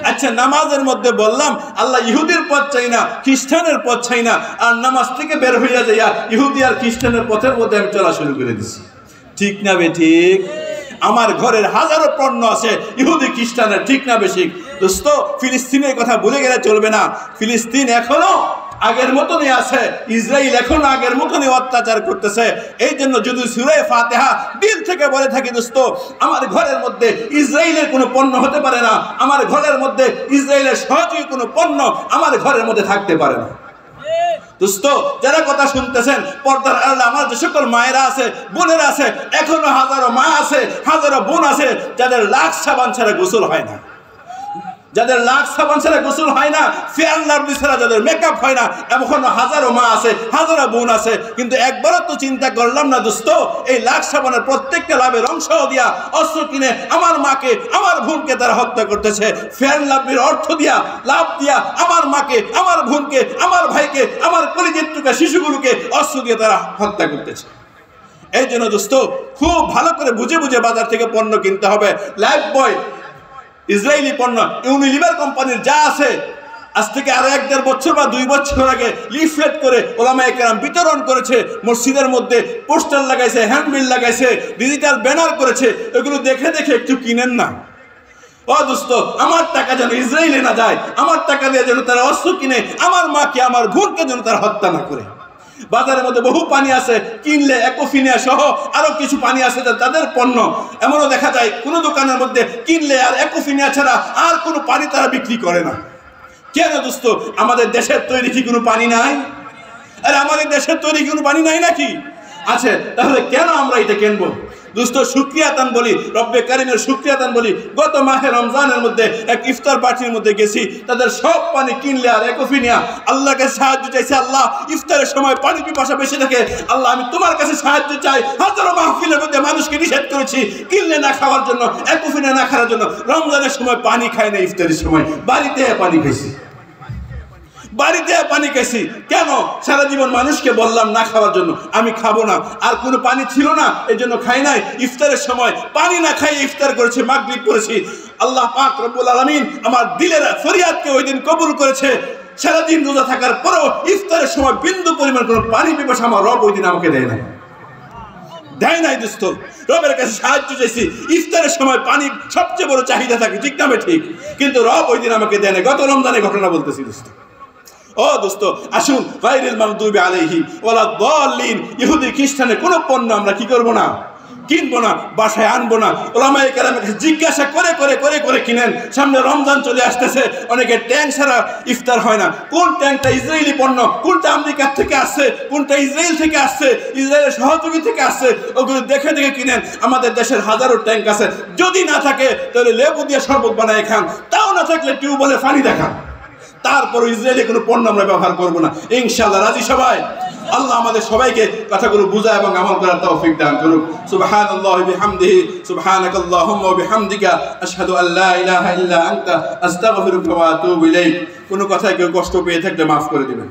আচ্ছা, নামাজের মধ্যে বললাম আল্লাহ ইহুদির পথ চাই না, খ্রিস্টানের পথ চাই না, আর নামাজ থেকে বের হইয়া যাইয়া ইহুদি আর খ্রিস্টানের পথের মধ্যে আমি চলা শুরু করে দিছি, ঠিক না বেঠিক? আমার ঘরের হাজারো পণ্য আছে ইহুদি খ্রিস্টানের, ঠিক না বেশি? দোস্ত, ফিলিস্তিনের কথা ভুলে গেলে চলবে না। ফিলিস্তিন এখনো আগের মতনই আছে, ইসরায়েল এখনো আগের মতনই অত্যাচার করতেছে। এই জন্য যদি সূরা ফাতিহা দিল থেকে বলে থাকি দোস্ত, আমার ঘরের মধ্যে ইসরায়েলের কোনো পণ্য হতে পারে না, আমার ঘরের মধ্যে ইসরায়েলের সহযোগী কোনো পণ্য আমার ঘরের মধ্যে থাকতে পারে না। দোস্ত, যারা কথা শুনতেছেন পর্দার আড়ালে আমার যে সকল মায়েরা আছে, বোনেরা আছে, এখনো হাজারো মা আছে, হাজারো বোন আছে যাদের লাখ সাবান ছাড়া গোসল হয় না, যাদের লাখ সাবান ছাড়া গোসল হয় না, ফেয়ার লাভলি ছাড়া যাদের মেকআপ হয় না, এখনো হাজারো মা আছে, হাজারো বোন আছে। কিন্তু একবারও তো চিন্তা করলাম না দোস্ত, এই লাখ সাবানের প্রত্যেকটা লাভের অংশ দিয়া অস্ত্র কিনে আমার মাকে, আমার বোনকে তারা হত্যা করতেছে। ফেয়ার লাভলির অর্থ দিয়া, লাভ দিয়া আমার মাকে, আমার বোনকে, আমার ভাইকে, আমার কলিজার টুকরা শিশুগুলোকে অস্ত্র দিয়ে তারা হত্যা করতেছে। এই জন্য দোস্ত, খুব ভালো করে বুঝে বুঝে বাজার থেকে পণ্য কিনতে হবে। লাইফ বয় ইসরায়েলি পণ্য, ইউনিলিভার কোম্পানির যা আছে, আজ থেকে আরো 1-1.5 বছর বা 2 বছর আগে লিফলেট করে ওলামায়ে কেরাম বিতরণ করেছে, মসজিদের মধ্যে পোস্টার লাগাইছে, হ্যান্ডবিল লাগাইছে, ডিজিটাল ব্যানার করেছে। এগুলো দেখে দেখে একটু কিনেন না। ও দোস্ত, আমার টাকা যেন ইসরায়েলে না যায়, আমার টাকা দিয়ে যেন তারা অস্ত্র কিনে আমার মাকে, আমার বোনকে যেন তারা হত্যা না করে। বাজারের মধ্যে বহু পানি আছে, কিনলে অ্যাকোফিনিয়া সহ আরো কিছু পানি আছে তাদের পণ্য। এমনও দেখা যায় কোন দোকানের মধ্যে কিনলে আর অ্যাকোফিনিয়া ছাড়া আর কোনো পানি তারা বিক্রি করে না। কেন দোস্ত? আমাদের দেশের তৈরি কি কোনো পানি নাই? আরে আমাদের দেশের তৈরি কোনো পানি নাই নাকি? আছে। তাহলে কেন আমরা এটা কিনবো? দোস্ত, শুকরিয়াতান বলি, রব্বে কারিমের শুকরিয়াতান বলি। গত মাহে রমজানের মধ্যে এক ইফতার পার্টির মধ্যে গেছি, তাদের সব পানি কিনলে আর অ্যাকোফিনিয়া আল্লাহকে সাহায্য চাইছে। আল্লাহ, ইফতারের সময় পানি পিপাসা বেশি থাকে, আল্লাহ আমি তোমার কাছে সাহায্য চাই। হাজারো মাহফিলের মধ্যে মানুষকে নিষেধ করেছি কিনলে না খাওয়ার জন্য, অ্যাকোফিনিয়া না খাওয়ার জন্য। রমজানের সময় পানি খাই না, ইফতারের সময় বাড়িতে পানি খাইছি, বাড়িতে পানি খাইছি। কেন? সারা জীবন মানুষকে বললাম না খাওয়ার জন্য, আমি খাবো না, আর কোনো পানি ছিল না এই জন্য খাই নাই। ইফতারের সময় পানি না খাই ইফতার করেছি, মাগরিব করেছি। আল্লাহ পাক রব্বুল আলামিন আমার দিলের ফরিয়াদকে ওই দিন কবুল করেছে। সারাদিন রোজা থাকার পরেও ইফতারের সময় বিন্দু পরিমাণ কোনো পানি পিপাসা আমার রব ওই দিন আমাকে দেয় নাই, দেয় নাই দোস্ত। রবের কাছে সাহায্য চাইছি। ইফতারের সময় পানি সবচেয়ে বড় চাহিদা থাকে, ঠিক না ঠিক? কিন্তু রব ওই দিন আমাকে দেয় নাই। গত রমজানের ঘটনা বলতেছি দোস্ত। ও দোস্ত, আসুন, গায়রিল মাগদুবি আলাইহিম ওয়ালা দাল্লিন, ইহুদি খ্রিস্টানের কোনো পণ্য আমরা কি করব না? কিনবো না, বাসায় আনবো না। ওলামায়ে কেরামের কাছে জিজ্ঞাসা করে করে করে করে কিনেন। সামনে রমজান চলে আসতেছে, অনেকে ট্যাঙ্ক ছাড়া ইফতার হয় না। কোন ট্যাঙ্কটা ইসরায়েলি পণ্য, কোনটা আমেরিকার থেকে আসছে, কোনটা ইসরায়েল থেকে আসছে, ইসরায়েলের সহযোগী থেকে আসছে, ওগুলো দেখে দেখে কিনেন। আমাদের দেশের হাজারো ট্যাঙ্ক আছে, যদি না থাকে তাহলে লেবু দিয়ে শরবত বানায় খান, তাও না থাকলে টিউবওয়েলে পানি দেখান। তারপর ইসরায়েলি কোনো পণ্য আমরা ব্যবহার করব না, ইনশাআল্লাহ। রাজি সবাই? আল্লাহ আমাদের সবাইকে কথাগুলো বুঝা এবং আমল করার তৌফিক দান করুক। সুবহানাল্লাহি বিহামদিহি, সুবহানাকাল্লাহুম্মা ওয়া বিহামদিকা, আশহাদু আল্লা ইলাহা ইল্লা আনতা, আস্তাগফিরুকা ওয়া আতুবু ইলাইক। কোনো কথায় কেউ কষ্ট পেয়ে থাকলে মাফ করে দিবেন।